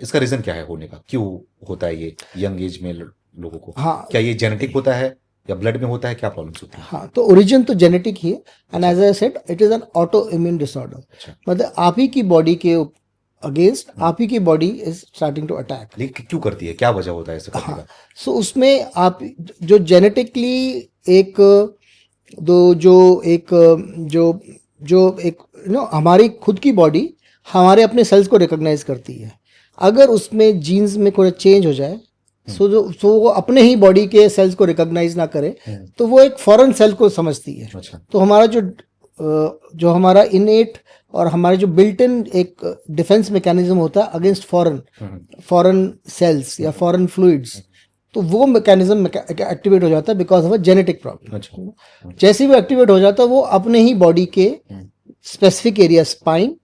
इसका रीजन क्या है होने का, क्यों होता है ये यंग एज में लोगों को? हाँ, क्या ये जेनेटिक होता है या ब्लड में होता है, क्या प्रॉब्लम्स होती है? हाँ, तो ओरिजिन तो जेनेटिक ही है and as I said it is an auto immune disorder. अच्छा, मतलब आप ही की बॉडी के अगेंस्ट आप ही की body is starting to attack. लेकिन क्यों करती है, क्या वजह होता है इसे करने हाँ, का? सो उसमें आप जो जेनेटिकली एक हमारी खुद की बॉडी हमारे अपने सेल्स को रिकॉग्नाइज करती है। अगर उसमें जीन्स में कोई चेंज हो जाए, सो वो अपने ही बॉडी के सेल्स को रिकॉग्नाइज ना करे, तो वो एक फॉरेन सेल को समझती है। अच्छा, तो हमारा जो हमारा इनेट और हमारे जो बिल्ट इन एक डिफेंस मैकेनिज्म होता है अगेंस्ट फॉरेन सेल्स या फॉरेन फ्लूइड्स, तो वो मैकेनिज्म एक्टिवेट हो जाता है because of a genetic problem. अच्छा, जैसे ही वो एक्टिवेट हो जाता है, वो अपने ही बॉडी के स्पेसिफिक एरिया स्पाइन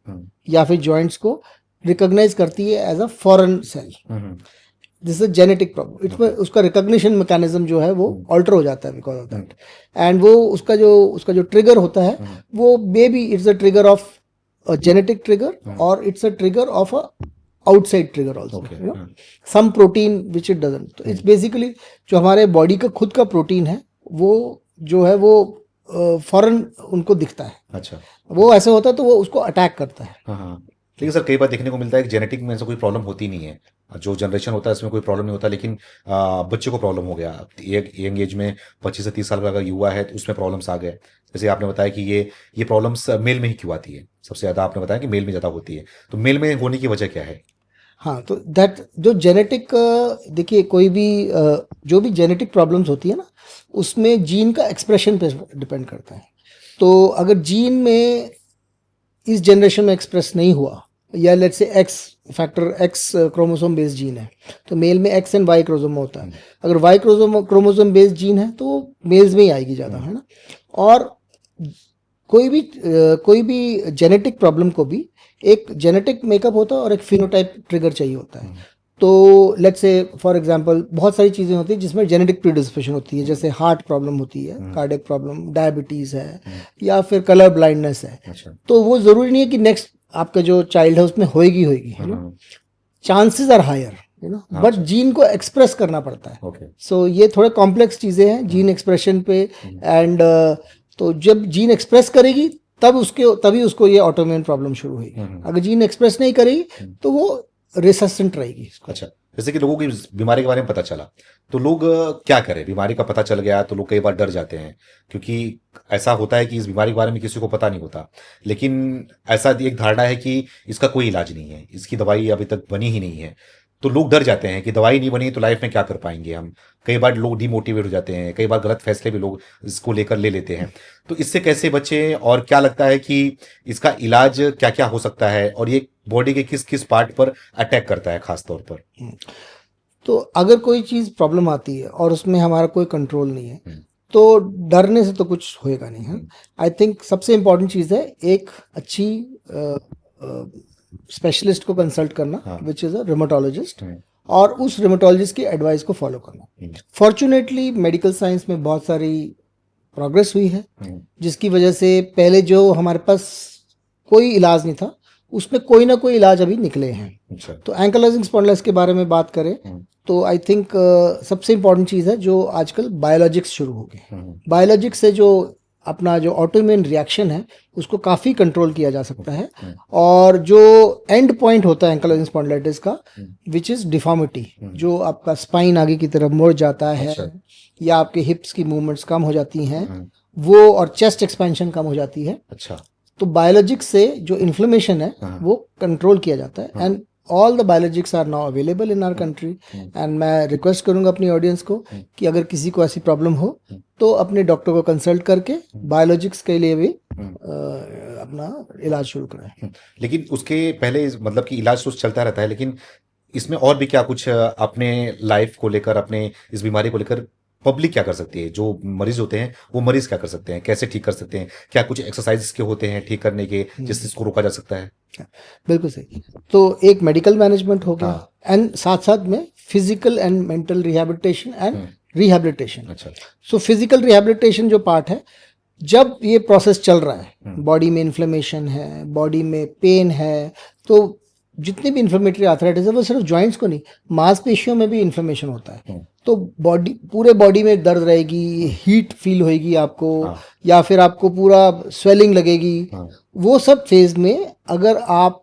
या फिर जॉइंट्स को रिकॉग्नाइज करती है as a foreign cell. This is genetic problem. इसमें उसका रिकॉग्निशन मैकेनिज्म जो है वो ऑल्टर हो जाता है बिकॉज ऑफ दैट। एंड वो उसका जो ट्रिगर होता है वो may be it's a trigger of a genetic trigger और it's a trigger of a outside trigger also, some protein which it doesn't. तो इट्स बेसिकली जो हमारे बॉडी का खुद का प्रोटीन है वो जो है वो फॉरेन उनको दिखता है। अच्छा, वो ऐसे होता है तो वो उसको अटैक करता है। हाँ हाँ। लेकिन सर कई बार देखने को मिलता है कि जेनेटिक में ऐसा कोई प्रॉब्लम होती नहीं है, जो जनरेशन होता है इसमें कोई प्रॉब्लम नहीं होता, लेकिन बच्चे को प्रॉब्लम हो गया, एक यंग एज में 25 से 30 साल का अगर युवा है तो उसमें प्रॉब्लम्स आ गए। जैसे आपने बताया कि ये प्रॉब्लम्स मेल में ही क्यों आती है, सबसे ज़्यादा आपने बताया कि मेल में ज़्यादा होती है, तो मेल में होने की वजह क्या है? हाँ, तो दैट जो जेनेटिक, देखिए कोई भी जो भी जेनेटिक प्रॉब्लम्स होती है ना, उसमें जीन का एक्सप्रेशन पे डिपेंड करता है। तो अगर जीन में इस जनरेशन में एक्सप्रेस नहीं हुआ, या let's say x chromosome based gene है, तो मेल में एक्स एंड वाई क्रोमोसोम होता है। अगर वाई क्रोमोसोम बेस्ड जीन है तो मेल्स में ही आएगी ज़्यादा, है ना। और कोई भी जेनेटिक प्रॉब्लम को भी एक जेनेटिक मेकअप होता है और एक फिनोटाइप ट्रिगर चाहिए होता है। तो लेट्स से फॉर एग्जांपल बहुत सारी चीज़ें होती हैं जिसमें जेनेटिक प्रीडिस्पोजिशन होती है, जैसे हार्ट प्रॉब्लम होती है, कार्डियक प्रॉब्लम, डायबिटीज़ है, या फिर कलर ब्लाइंडनेस है। अच्छा, तो वो ज़रूरी नहीं है कि नेक्स्ट आपका जो चाइल्ड है उसमें होएगी, you know, chances are higher, you know, but gene को एक्सप्रेस करना पड़ता है। ओके, सो ये थोड़े कॉम्प्लेक्स चीज़ें हैं जीन एक्सप्रेशन पे। एंड तो जब जीन एक्सप्रेस करेगी तभी उसको ये ऑटोइम्यून प्रॉब्लम शुरू होगी। अगर जीन एक्सप्रेस नहीं करेगी तो वो रेसिस्टेंट रहेगी। अच्छा, जैसे कि लोगों की बीमारी के बारे में पता चला तो लोग क्या करें? बीमारी का पता चल गया तो लोग कई बार डर जाते हैं, क्योंकि ऐसा होता है कि इस बीमारी के बारे में किसी को पता नहीं होता, लेकिन ऐसा एक धारणा है कि इसका कोई इलाज नहीं है, इसकी दवाई अभी तक बनी ही नहीं है, तो लोग डर जाते हैं कि दवाई नहीं बनी तो लाइफ में क्या कर पाएंगे हम। कई बार लोग डिमोटिवेट हो जाते हैं, कई बार गलत फैसले भी लोग इसको लेकर ले लेते हैं। तो इससे कैसे बचें, और क्या लगता है कि इसका इलाज क्या क्या हो सकता है, और ये बॉडी के किस किस पार्ट पर अटैक करता है खास तौर पर? तो अगर कोई चीज़ प्रॉब्लम आती है और उसमें हमारा कोई कंट्रोल नहीं है, तो डरने से तो कुछ होएगा नहीं, है। आई थिंक सबसे इम्पोर्टेंट चीज़ है एक अच्छी स्पेशलिस्ट को कंसल्ट करना, विच इज़ अ रिमेटोलॉजिस्ट, और उस रिमेटोलॉजिस्ट की एडवाइस को फॉलो करना। फॉर्चुनेटली मेडिकल साइंस में बहुत सारी प्रोग्रेस हुई है, जिसकी वजह से पहले जो हमारे पास कोई इलाज नहीं था उसमें कोई ना कोई इलाज अभी निकले हैं। अच्छा, तो एंकाइलोजिंग स्पॉन्डिलाइटिस के बारे में बात करें तो आई थिंक सबसे इम्पोर्टेंट चीज़ है जो आजकल बायोलॉजिक्स शुरू हो गए। बायोलॉजिक्स से जो अपना जो ऑटोइम्यून रिएक्शन है उसको काफ़ी कंट्रोल किया जा सकता है। और जो एंड पॉइंट होता है एंकाइलोजिंग स्पॉन्डिलाइटिस का, विच इज़ डिफॉर्मिटी, जो आपका स्पाइन आगे की तरफ मुड़ जाता है, या आपके हिप्स की मूवमेंट्स कम हो जाती हैं, वो, और चेस्ट एक्सपेंशन कम हो जाती है। अच्छा, तो बायोलॉजिक्स से जो इन्फ्लेमेशन है वो कंट्रोल किया जाता है। And all the biologics are now available in our country and मैं रिक्वेस्ट करूंगा अपनी ऑडियंस को कि अगर किसी को ऐसी प्रॉब्लम हो तो अपने डॉक्टर को कंसल्ट करके बायोलॉजिक्स के लिए भी अपना इलाज शुरू करें। लेकिन उसके पहले मतलब कि इलाज तो चलता रहता है, लेकिन इसमें और भी क्या कुछ अपने लाइफ को लेकर, अपने इस बीमारी को लेकर पब्लिक क्या कर सकती है? जो मरीज होते हैं वो मरीज क्या कर सकते हैं, कैसे ठीक कर सकते हैं? क्या कुछ एक्सरसाइज के होते हैं ठीक करने के जिससे इसको रोका जा सकता है? बिल्कुल सही। तो एक मेडिकल मैनेजमेंट हो गया एंड साथ साथ में physical and mental rehabilitation and rehabilitation. अच्छा। सो फिजिकल रिहैबिलिटेशन जो पार्ट है, जब ये प्रोसेस चल रहा है, बॉडी में इन्फ्लेमेशन है, बॉडी में पेन है, तो जितनी भी इन्फ्लेमेटरी आर्थराइटिस है वो सिर्फ जॉइंट्स को नहीं, मांसपेशियों में भी इन्फ्लेमेशन होता है। तो बॉडी, पूरे बॉडी में दर्द रहेगी, हीट फील होएगी आपको, या फिर आपको पूरा स्वेलिंग लगेगी। वो सब फेज में अगर आप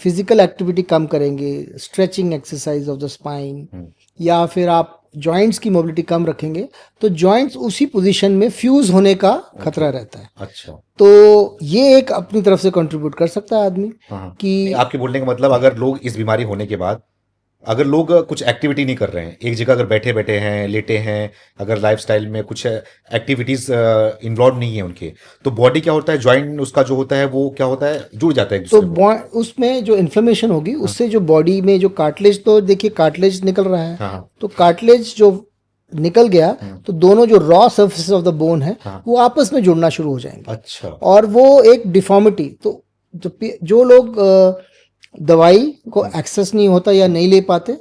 फिजिकल एक्टिविटी कम करेंगे, stretching exercise of the spine, या फिर आप जॉइंट्स की मोबिलिटी कम रखेंगे, तो जॉइंट्स उसी पोजीशन में फ्यूज होने का खतरा रहता है। अच्छा। तो ये एक अपनी तरफ से कंट्रीब्यूट कर सकता है आदमी कि आपके बोलने का मतलब, अगर लोग इस बीमारी होने के बाद अगर लोग कुछ एक्टिविटी नहीं कर रहे हैं, एक जगह अगर बैठे बैठे हैं, लेटे हैं, अगर लाइफस्टाइल में कुछ एक्टिविटीज इन्वॉल्व नहीं है उनके, तो बॉडी क्या होता है, जॉइंट उसका जो होता है वो क्या होता है, जुड़ जाता है एक दूसरे तो उसमें जो इन्फ्लेमेशन होगी उससे जो बॉडी में जो कार्टिलेज, तो देखिए कार्टिलेज निकल रहा है, तो कार्टिलेज जो निकल गया तो दोनों जो raw surface of the bone है वो आपस में जुड़ना शुरू हो जाएंगे। अच्छा। और वो एक डिफॉर्मिटी, तो जो लोग दवाई को एक्सेस नहीं होता या नहीं ले पाते,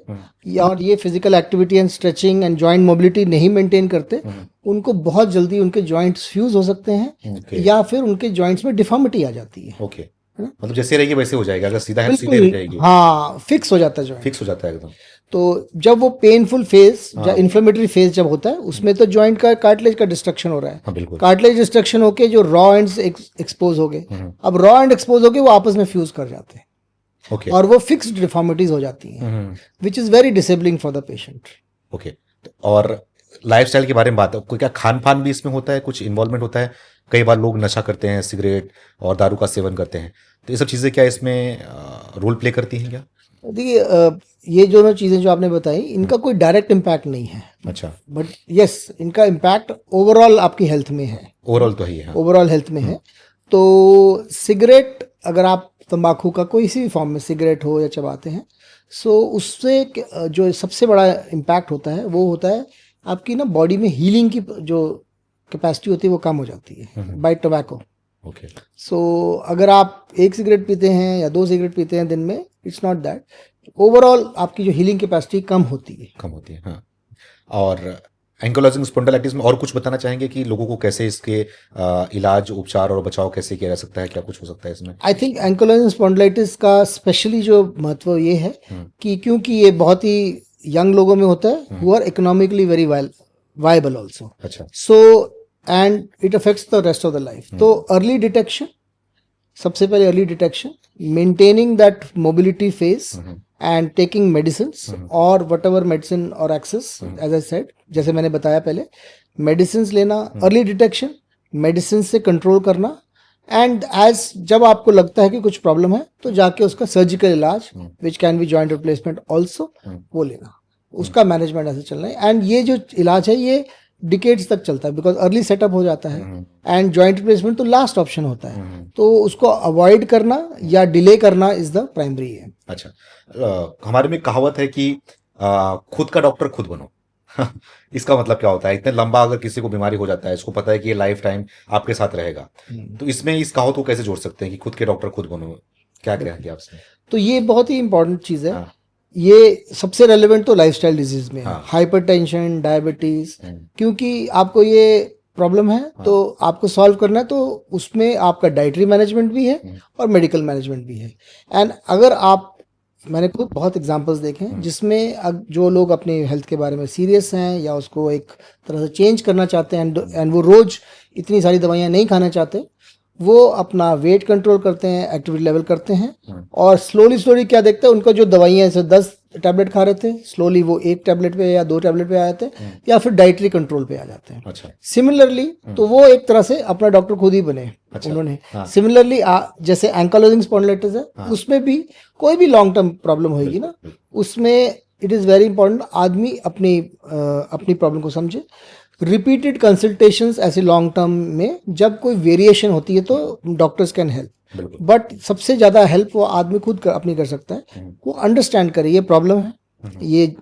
या और ये physical activity and stretching and joint mobility नहीं मेंटेन करते, उनको बहुत जल्दी उनके जॉइंट्स फ्यूज हो सकते हैं, या फिर उनके जॉइंट्स में डिफॉर्मिटी आ जाती है। ओके। मतलब जैसे रहेगी वैसे हो जाएगा, अगर सीधा है सीधे रह जाएगी। हाँ, फिक्स हो जाता है जॉइंट, फिक्स हो जाता है एकदम। तो जब वो पेनफुल फेज या इन्फ्लेमेटरी फेज जब होता है, उसमें तो जॉइंट का कार्टिलेज का डिस्ट्रक्शन हो रहा है। बिल्कुल। कार्टिलेज डिस्ट्रक्शन होके जो रॉ एंड्स एक्सपोज हो गए, अब रॉ एंड एक्सपोज होके वो आपस में फ्यूज कर जाते हैं। Okay. और वो फिक्स्ड डिफॉर्मिटीज हो जाती हैं, which is very disabling for the patient. Okay. और लाइफस्टाइल के बारे में बात है, कोई क्या खान पान भी इसमें होता है, कुछ इन्वॉल्वमेंट होता है? कई बार लोग नशा करते हैं, सिगरेट और दारू का सेवन करते हैं, तो ये सब चीजें क्या इसमें रोल प्ले करती हैं क्या? देखिए, ये दोनों चीजें जो आपने बताई, इनका कोई डायरेक्ट इम्पैक्ट नहीं है। अच्छा। बट यस, इनका इम्पैक्ट ओवरऑल आपकी हेल्थ में है। ओवरऑल तो ही है। ओवरऑल हेल्थ में है। तो सिगरेट, अगर आप तंबाकू का कोई सी भी फॉर्म में सिगरेट हो या चबाते हैं, सो उससे जो सबसे बड़ा इम्पैक्ट होता है वो होता है आपकी ना बॉडी में हीलिंग की जो कैपेसिटी होती है वो कम हो जाती है बाय टोबैको। ओके। सो अगर आप एक सिगरेट पीते हैं या 2 सिगरेट पीते हैं दिन में, इट्स नॉट दैट, ओवरऑल आपकी जो हीलिंग कैपेसिटी कम होती है। हाँ। और एंकिलोजिंग स्पॉन्डिलाइटिस में और कुछ बताना चाहेंगे कि लोगों को कैसे इसके इलाज, उपचार और बचाव कैसे किया जा सकता है, क्या कुछ हो सकता है इसमें? आई थिंक एंकिलोजिंग स्पॉन्डिलाइटिस का स्पेशली जो महत्व ये है कि क्योंकि ये बहुत ही यंग लोगों में होता है, who are economically very viable also. अच्छा। So and it affects the rest of the life. तो अर्ली डिटेक्शन, सबसे पहले early detection, maintaining that mobility phase and taking medicines और वट एवर मेडिसिन और एक्सेस, एज आई सेड, जैसे मैंने बताया पहले, मेडिसिन्स लेना, अर्ली डिटेक्शन, मेडिसिन से कंट्रोल करना, एंड एज जब आपको लगता है कि कुछ प्रॉब्लम है तो जाके उसका सर्जिकल इलाज, which can be joint replacement also, वो लेना, उसका मैनेजमेंट ऐसे चलना है। एंड ये जो इलाज है ये डिकेड्स तक चलता है, बिकॉज अर्ली सेटअप हो जाता है, एंड जॉइंट रिप्लेसमेंट तो लास्ट ऑप्शन होता है, तो उसको अवॉइड करना या डिले करना इज द प्राइमरी है। अच्छा। हमारे में कहावत है कि खुद का डॉक्टर खुद बनो। इसका मतलब क्या होता है? इतने लंबा अगर किसी को बीमारी हो जाता है, इसको पता है कि ये लाइफ टाइम आपके साथ रहेगा, तो इसमें इस कहावत को कैसे जोड़ सकते हैं कि खुद के डॉक्टर खुद बनो? क्या कहेंगे आपसे? तो ये बहुत ही इंपॉर्टेंट चीज़ है। ये सबसे रेलेवेंट तो लाइफस्टाइल डिजीज में है, हाइपरटेंशन, डायबिटीज, क्योंकि आपको ये प्रॉब्लम है तो आपको सॉल्व करना है, तो उसमें आपका डाइटरी मैनेजमेंट भी है और मेडिकल मैनेजमेंट भी है। एंड अगर आप, मैंने खुद बहुत एग्जांपल्स देखे हैं जिसमें जो लोग अपने हेल्थ के बारे में सीरियस हैं या उसको एक तरह से चेंज करना चाहते हैं एंड वो रोज इतनी सारी दवाइयाँ नहीं खाना चाहते, वो अपना वेट कंट्रोल करते हैं, एक्टिविटी लेवल करते हैं, और स्लोली क्या देखते हैं, उनका जो दवाइयाँ जैसे टैबलेट खा रहे थे, स्लोली वो 1 टैबलेट पे या 2 टैबलेट पे आ जाते हैं, या फिर डाइटरी कंट्रोल पे आ जाते हैं। अच्छा। सिमिलरली तो वो एक तरह से अपना डॉक्टर खुद ही बने। अच्छा। उन्होंने हाँ। सिमिलरली जैसे एंकालोजिंग स्पॉन्डिलाइटिस है, हाँ। उसमें भी कोई भी लॉन्ग टर्म प्रॉब्लम होगी ना, उसमें इट इज़ वेरी इंपॉर्टेंट आदमी अपनी प्रॉब्लम को समझे। रिपीटेड कंसल्टेशंस ऐसे लॉन्ग टर्म में जब कोई वेरिएशन होती है तो डॉक्टर्स कैन हेल्प, बट सबसे ज़्यादा हेल्प वो आदमी खुद अपनी कर सकता है। वो अंडरस्टैंड करे ये प्रॉब्लम है, ये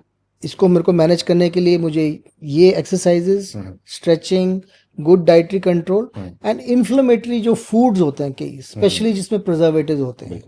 इसको मेरे को मैनेज करने के लिए मुझे ये exercises, stretching, good dietary control and inflammatory जो फूड्स होते हैं कई, स्पेशली जिसमें प्रिजर्वेटिव्स होते हैं,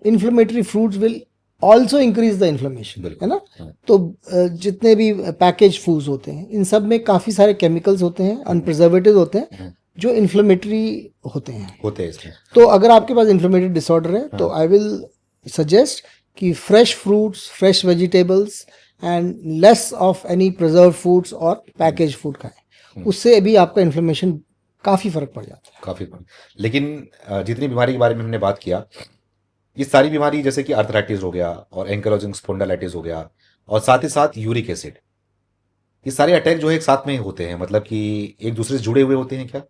inflammatory foods will also increase the inflammation, है ना। तो जितने भी पैकेज फूड्स होते हैं इन सब में काफ़ी सारे केमिकल्स होते हैं, अनप्रिजर्वेटिव होते हैं जो इन्फ्लेमेटरी होते हैं इसमें। तो अगर आपके पास इन्फ्लेमेटरी डिसऑर्डर है तो आई विल सजेस्ट कि fresh fruits, fresh vegetables and less of any preserve foods और पैकेज फूड खाएं, उससे भी आपका इन्फ्लेमेशन काफ़ी फर्क पड़ जाता है। काफ़ी फर्क। लेकिन जितनी बीमारी के बारे में हमने बात किया, ये सारी बीमारी जैसे कि आर्थराइटिस हो गया और एंकालोजिंग स्पॉन्डिलाइटिस हो गया और साथ ही साथ यूरिक एसिड, ये सारे अटैक जो है एक साथ में होते हैं, मतलब कि एक दूसरे से जुड़े हुए होते हैं क्या?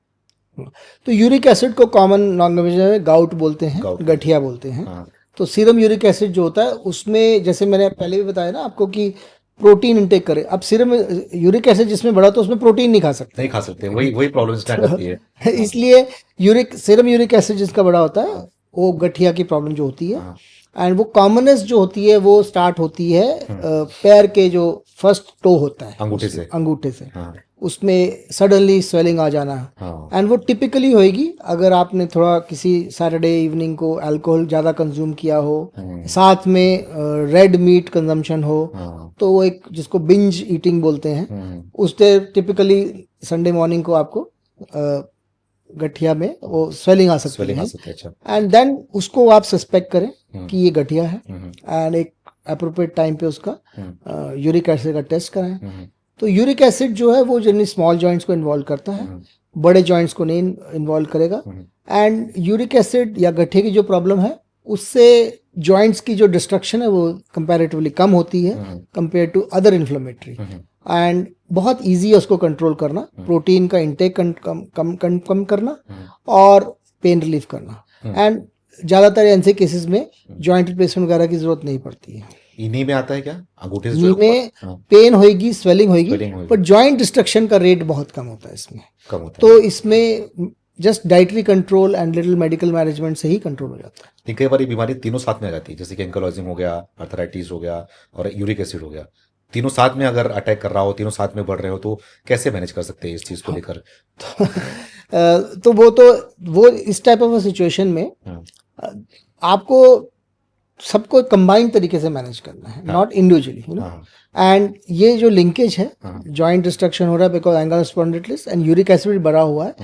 तो यूरिक एसिड को कॉमन लैंग्वेज में गाउट बोलते हैं, गठिया बोलते हैं। हाँ। तो सीरम यूरिक एसिड जो होता है उसमें जैसे मैंने पहले भी बताया ना आपको कि प्रोटीन इंटेक करें। अब सीरम यूरिक एसिड जिसमें बढ़ा तो उसमें प्रोटीन नहीं खा सकते, वही प्रॉब्लम स्टार्ट होती है। इसलिए सीरम यूरिक एसिड जिसका बड़ा होता है वो गठिया की प्रॉब्लम जो होती है, एंड वो कॉमनेस्ट जो होती है वो स्टार्ट होती है पैर के जो फर्स्ट टो होता है अंगूठे से उसमें सडनली स्वेलिंग आ जाना, एंड वो टिपिकली होएगी अगर आपने थोड़ा किसी सैटरडे इवनिंग को अल्कोहल ज़्यादा कंज्यूम किया हो, साथ में रेड मीट कंजम्पशन हो, तो वो एक जिसको बिंज ईटिंग बोलते हैं, उससे टिपिकली संडे मॉर्निंग को आपको गठिया में वो स्वेलिंग आ सकती है। एंड देन उसको आप सस्पेक्ट करें कि ये गठिया है, एंड एक अप्रोप्रिएट टाइम पे उसका यूरिक एसिड का टेस्ट कराएं। तो यूरिक एसिड जो है वो जनरली स्मॉल जॉइंट्स को इन्वॉल्व करता है, बड़े जॉइंट्स को नहीं इन्वॉल्व करेगा। एंड यूरिक एसिड या गठिया की जो प्रॉब्लम है उससे जॉइंट्स की जो डिस्ट्रक्शन है वो कंपैरेटिवली कम होती है compare to other inflammatory, and बहुत इजी है उसको कंट्रोल करना, प्रोटीन का इंटेक कम करना और पेन रिलीफ करना। एंड ज़्यादातर ऐसे केसेस में जॉइंट रिप्लेसमेंट वगैरह की जरूरत नहीं पड़ती है। नी में आता है क्या? अंगूठे नी में पेन होएगी, स्वेलिंग होएगी, पर जॉइंट डिस्ट्रक्शन का रेट बहुत कम होता है इसमें, तो इसमें just dietary control and little medical management से ही कंट्रोल हो जाता है। कई बार बीमारी तीनों साथ में आ जाती है, जैसे कि एंकालोजिंग हो गया, आर्थराइटिस हो गया और यूरिक एसिड हो गया, तीनों साथ में अगर अटैक कर रहा हो, तीनों साथ में बढ़ रहे हो, तो कैसे मैनेज कर सकते हैं इस चीज को लेकर? तो वो इस टाइप ऑफ सिचुएशन में आपको सबको कंबाइन तरीके से मैनेज करना है, not individually, you know. And ये जो लिंकेज है, जॉइंट डिस्ट्रक्शन हो रहा है because angular spondylitis and uric acid बढ़ा हुआ है,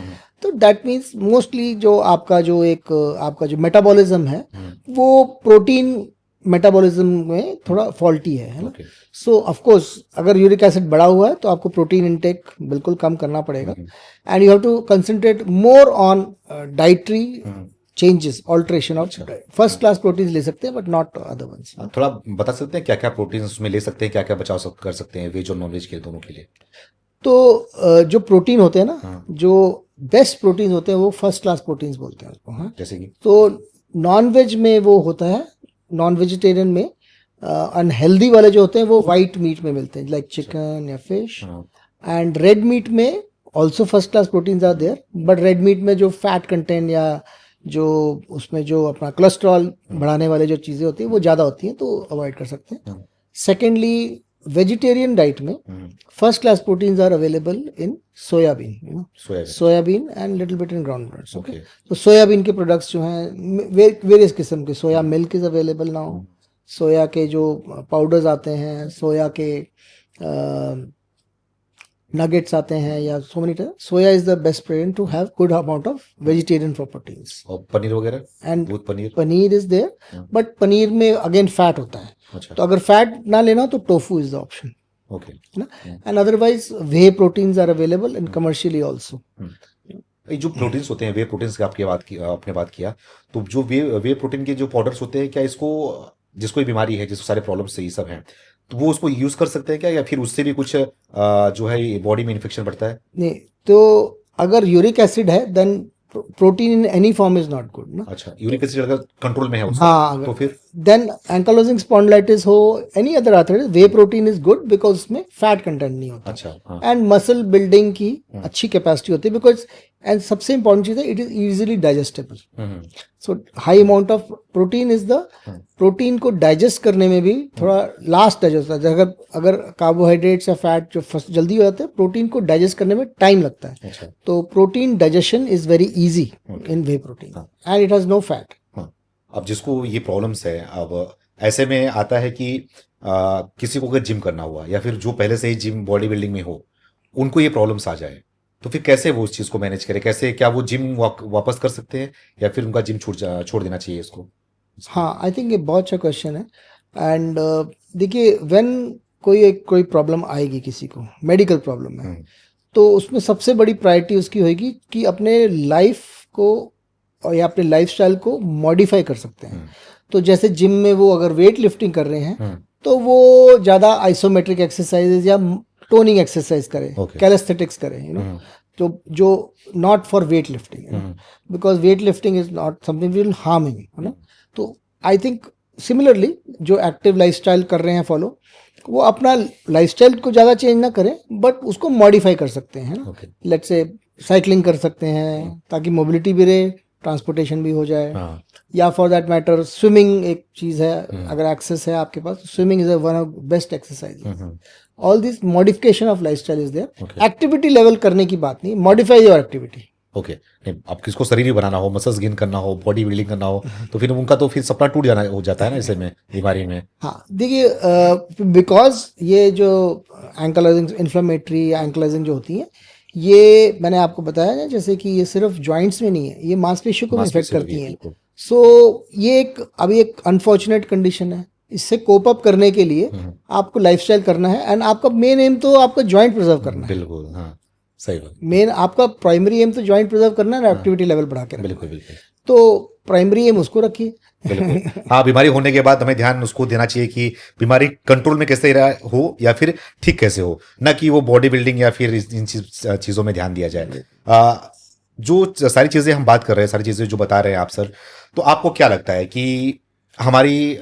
तो दैट मीन्स मोस्टली जो आपका जो मेटाबॉलिज्म है वो प्रोटीन मेटाबॉलिज्म में थोड़ा फॉल्टी है ना। सो ऑफ कोर्स अगर यूरिक एसिड बढ़ा हुआ है तो आपको प्रोटीन इंटेक बिल्कुल कम करना पड़ेगा, and you have to concentrate more on dietary changes, alteration of first class protein ले सकते हैं बट नॉट अदर वंस। थोड़ा बता सकते हैं क्या क्या प्रोटीन उसमें ले सकते हैं, क्या क्या बचाव कर सकते हैं वेज और नॉन वेज के दोनों के लिए? तो जो प्रोटीन होते हैं ना, जो बेस्ट प्रोटीन होते हैं वो फर्स्ट क्लास प्रोटीन बोलते हैं उसको। जैसे कि तो नॉन वेज में वो होता है, नॉन वेजिटेरियन में अनहेल्दी वाले जो होते हैं वो वाइट मीट में मिलते हैं, लाइक चिकन या फिश। एंड रेड मीट में also first class proteins are there, but red meat में जो फैट कंटेंट या जो उसमें जो अपना कोलेस्ट्रॉल बढ़ाने वाले जो चीज़ें होती हैं वो ज़्यादा होती हैं, तो अवॉइड कर सकते हैं। सेकेंडली वेजिटेरियन डाइट में first class proteins are available in soybean, you know, soybean and little bit in groundnuts. Okay, तो सोयाबीन के प्रोडक्ट्स जो हैं वेरियस किस्म के, soya milk is available now, soya के जो पाउडर्स आते हैं, सोया के नगेट्स आते हैं, या so many types. Soya is the best protein to have good amount of vegetarian proteins. और पनीर वगैरह, and paneer is there, but paneer में अगेन फैट होता है। अच्छा। तो अगर फैट ना लेना तो tofu is the option, okay, ना। And otherwise whey proteins are available in commercially also. जो प्रोटीन्स होते हैं, वे प्रोटीन्स की आपने बात किया, तो जो वे प्रोटीन के जो पाउडर्स होते हैं, क्या इसको जिसको भी बीमारी है, जिसको सारे प्रॉब्लम्स ये सब हैं, तो वो उसको यूज कर सकते हैं क्या, या फिर उससे भी कुछ जो है बॉडी में इन्फेक्शन बढ़ता है? नहीं, तो अगर यूरिक एसिड है then protein in any form is not good ना। अच्छा, यूरिक एसिड अगर कंट्रोल में है उसका, हाँ, तो फिर देन एंकाइलोजिंग स्पॉन्डिलाइटिस हो, any other arthritis, way protein is good because उसमें फैट कंटेंट नहीं होता। अच्छा, हाँ, एंड मसल बिल्डिंग की अच्छी कैपेसिटी होती है बिकॉज, एंड सबसे इंपॉर्टेंट चीज है, it is easily digestible. So high amount of protein is the, protein को डाइजेस्ट करने में भी थोड़ा लास्ट डाइजेस्ट होता है। अगर अगर कार्बोहाइड्रेट्स या फैट जो जल्दी हो जाते हैं, प्रोटीन को डाइजेस्ट करने में टाइम लगता है। अच्छा, तो protein digestion is very easy in whey protein and it has no fat. हाँ। अब जिसको ये प्रॉब्लम्स है, अब ऐसे में आता है कि किसी को अगर जिम करना हुआ, या फिर जो पहले से ही जिम बॉडी बिल्डिंग में हो, उनको ये प्रॉब्लम्स आ जाए, तो फिर कैसे वो उस चीज को मैनेज करें? कैसे, क्या वो जिम वापस कर सकते हैं, या फिर उनका जिम छोड़ देना चाहिए इसको? हाँ, आई थिंक ये बहुत अच्छा क्वेश्चन है। एंड देखिए, व्हेन कोई प्रॉब्लम आएगी किसी को, मेडिकल प्रॉब्लम है, तो उसमें सबसे बड़ी प्रायोरिटी उसकी होगी कि अपने लाइफ को और या अपने लाइफस्टाइल को मॉडिफाई कर सकते हैं। तो जैसे जिम में वो अगर वेट लिफ्टिंग कर रहे हैं, तो वो ज़्यादा आइसोमेट्रिक एक्सरसाइजेज या टोनिंग एक्सरसाइज करें, कैलेस्थेटिक्स करें, जो not for weight lifting, because weight lifting is not something will harm him, है ना। तो आई थिंक सिमिलरली जो एक्टिव लाइफस्टाइल कर रहे हैं फॉलो, वो अपना लाइफस्टाइल को ज़्यादा चेंज ना करें, बट उसको मॉडिफाई कर सकते हैं ना। लेट्स से साइकिलिंग कर सकते हैं ताकि मोबिलिटी भी रहे, ट्रांसपोर्टेशन भी हो जाए, या फॉर दैट मैटर स्विमिंग एक चीज़ है, अगर एक्सेस है आपके पास, swimming is one of best exercise. All this modification of lifestyle is there. Activity level करने की बात नहीं, मॉडिफाई योर एक्टिविटी। ओके, नहीं, अब किसको शरीर ही बनाना हो, मसल्स गेन करना हो, बॉडी बिल्डिंग करना हो, तो फिर उनका तो फिर सपना टूट जाना हो जाता है ना ऐसे में, बीमारी में। हाँ, देखिए, बिकॉज ये जो एंकलाइजिंग इन्फ्लेमेटरी या एंकलाइजिंग जो होती है, ये मैंने आपको बताया ना, जैसे कि ये सिर्फ जॉइंट्स में नहीं है, ये मांसपेशियों को भी इफेक्ट करती हैं। सो ये अभी एक अनफॉर्चुनेट कंडीशन है। इससे कोप अप करने के लिए आपको लाइफस्टाइल करना है, एंड आपका मेन एम तो आपका जॉइंट प्रिजर्व करना है। बिल्कुल, हाँ, सही बात। मेन आपका प्राइमरी एम तो जॉइंट प्रिजर्व करना है ना, एक्टिविटी लेवल बढ़ा के रखना। बिल्कुल बिल्कुल। तो प्राइमरी एम उसको रखिए। बिल्कुल, हाँ, बीमारी होने के बाद हमें ध्यान उसको देना चाहिए कि बीमारी कंट्रोल में कैसे हो, या फिर ठीक कैसे हो, ना कि वो बॉडी बिल्डिंग या फिर इन चीज़ों में ध्यान दिया जाए। जो सारी चीज़ें हम बात कर रहे हैं, सारी चीज़ें जो बता रहे हैं आप सर, तो आपको क्या लगता है कि हमारी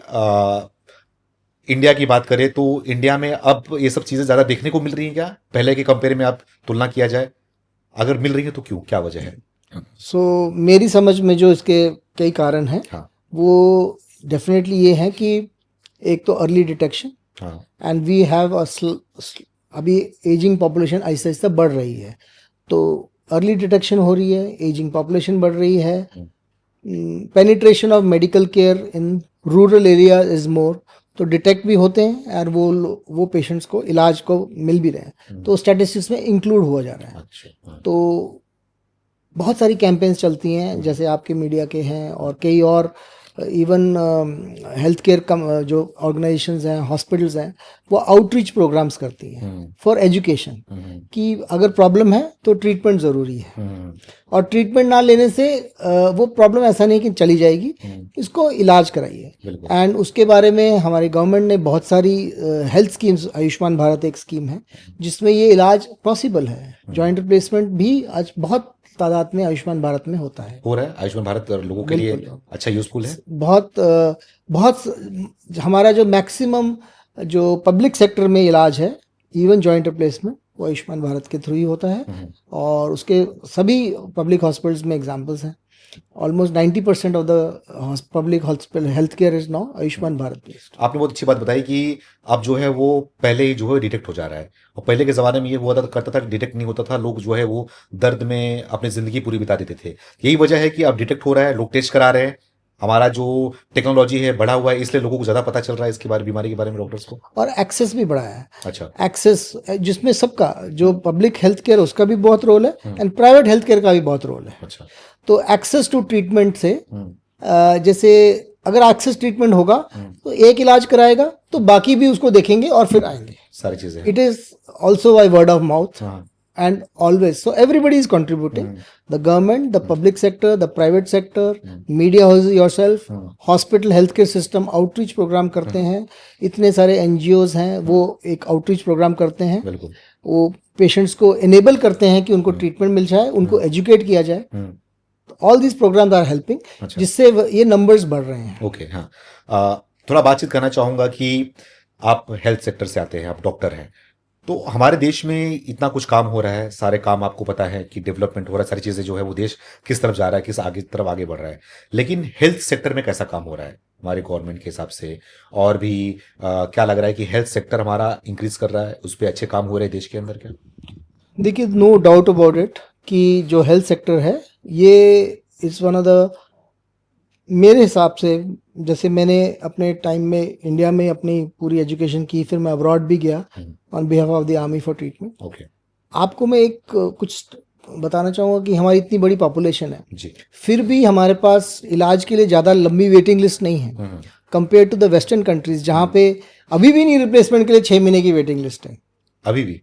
इंडिया की बात करें तो इंडिया में अब ये सब चीज़ें ज़्यादा देखने को मिल रही हैं क्या, पहले के कंपेयर में आप तुलना किया जाए? अगर मिल रही है तो क्यों, क्या वजह है? सो मेरी समझ में जो इसके कई कारण हैं, वो डेफिनेटली ये है कि एक तो early detection, and we have अभी एजिंग पॉपुलेशन आहिस्ता आहिस्ता बढ़ रही है, तो अर्ली डिटेक्शन हो रही है, एजिंग पॉपुलेशन बढ़ रही है, penetration of medical care in rural area is more, तो डिटेक्ट भी होते हैं और वो पेशेंट्स को इलाज को मिल भी रहे हैं, तो स्टैटिस्टिक्स में इंक्लूड हुआ जा रहा है। अच्छा, तो बहुत सारी कैंपेन्स चलती हैं, जैसे आपके मीडिया के हैं, और कई और इवन हेल्थ केयर जो ऑर्गेनाइजेशंस हैं, हॉस्पिटल्स हैं, वो आउटरीच प्रोग्राम्स करती हैं फॉर एजुकेशन, कि अगर प्रॉब्लम है तो ट्रीटमेंट ज़रूरी है, और ट्रीटमेंट ना लेने से वो प्रॉब्लम ऐसा नहीं कि चली जाएगी, इसको इलाज कराइए। एंड उसके बारे में हमारी गवर्नमेंट ने बहुत सारी हेल्थ स्कीम्स, आयुष्मान भारत एक स्कीम है जिसमें ये इलाज पॉसिबल है। जॉइंट रिप्लेसमेंट भी आज बहुत तादाद में आयुष्मान भारत में होता है, हो रहा है। आयुष्मान भारत लोगों के लिए अच्छा यूजफुल है। बहुत हमारा जो मैक्सिमम जो पब्लिक सेक्टर में इलाज है, इवन जॉइंट रिप्लेसमेंट, वो आयुष्मान भारत के थ्रू ही होता है, और उसके सभी पब्लिक हॉस्पिटल्स में एग्जांपल्स हैं। Almost 90% of the public hospital health care is now Ayushman Bharat based. आपने बहुत अच्छी बात बताई कि अब जो है वो पहले ही जो है डिटेक्ट हो जा रहा है, और पहले के ज़माने में ये हुआ करता था, डिटेक्ट नहीं होता था, लोग जो है वो दर्द में अपनी ज़िंदगी पूरी बिता देते थे। यही वजह है कि अब डिटेक्ट हो रहा है, लोग टेस्ट करा रहे हैं, हमारा जो टेक्नोलॉजी है बढ़ा हुआ है, इसलिए लोगों को ज़्यादा पता चल रहा है इसके बारे में, बीमारी के बारे में, डॉक्टर्स को, और एक्सेस भी बढ़ा है। अच्छा, एक्सेस जिसमें सबका, जो पब्लिक हेल्थ केयर उसका भी बहुत रोल है, एंड प्राइवेट हेल्थ केयर का भी बहुत रोल है। अच्छा, तो एक्सेस टू ट्रीटमेंट से, जैसे अगर एक्सेस ट्रीटमेंट होगा तो एक इलाज कराएगा तो बाकी भी उसको देखेंगे और फिर आएंगे, सारी चीजें। It is also by word of mouth, and always, so everybody is contributing. The government, the public sector, the private sector, media houses, yourself, hospital, healthcare system outreach program करते हैं. इतने सारे NGOs हैं, वो एक outreach program करते हैं. बिल्कुल. वो पेशेंट्स को enable करते हैं कि उनको ट्रीटमेंट मिल जाए, उनको एजुकेट किया जाए. All these programs are helping, जिससे ये नंबर्स बढ़ रहे हैं. ओके, हाँ. थोड़ा बातचीत करना चाहूंगा कि आप हेल्थ सेक्टर से आते हैं, आप डॉक्टर हैं, तो हमारे देश में इतना कुछ काम हो रहा है, सारे काम आपको पता है कि डेवलपमेंट हो रहा है, सारी चीजें जो है वो देश किस तरफ जा रहा है, किस तरफ आगे बढ़ रहा है, लेकिन हेल्थ सेक्टर में कैसा काम हो रहा है हमारे गवर्नमेंट के हिसाब से, और भी क्या लग रहा है कि हेल्थ सेक्टर हमारा इंक्रीज कर रहा है, उस पर अच्छे काम हो रहे हैं देश के अंदर क्या? देखिए, नो डाउट अबाउट इट कि जो हेल्थ सेक्टर है ये इज़ वन ऑफ द, मेरे हिसाब से, जैसे मैंने अपने टाइम में इंडिया में अपनी पूरी एजुकेशन की, फिर मैं अब्रॉड भी गया on behalf of the army for treatment. Okay. आपको मैं एक कुछ बताना चाहूँगा कि हमारी इतनी बड़ी पॉपुलेशन है जी. फिर भी हमारे पास इलाज के लिए ज़्यादा लंबी वेटिंग लिस्ट नहीं है compare to the western countries, जहाँ पे अभी भी नहीं रिप्लेसमेंट के लिए 6 महीने की वेटिंग लिस्ट है. अभी भी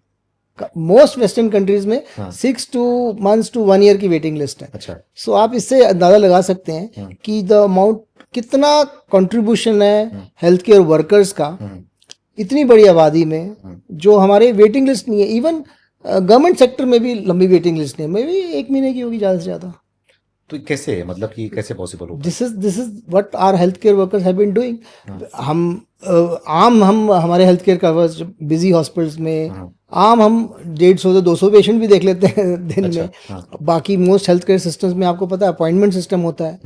मोस्ट वेस्टर्न कंट्रीज में 6 months to 1 year की वेटिंग लिस्ट है. अच्छा. सो आप इससे अंदाजा लगा सकते हैं कि द अमाउंट, कितना कंट्रीब्यूशन है हेल्थ केयर वर्कर्स का इतनी बड़ी आबादी में, जो हमारे वेटिंग लिस्ट नहीं है. इवन गवर्नमेंट सेक्टर में भी लंबी वेटिंग लिस्ट नहीं है, मे भी 1 महीने की होगी ज़्यादा से ज़्यादा. तो कैसे, मतलब कि कैसे पॉसिबल होगा? This is what our health care workers have been doing. हम हमारे हेल्थ केयर का बिजी हॉस्पिटल्स में हम 150 से 200 पेशेंट भी देख लेते हैं दिन में. बाकी मोस्ट हेल्थ केयर सिस्टम्स में आपको पता है अपॉइंटमेंट सिस्टम होता है,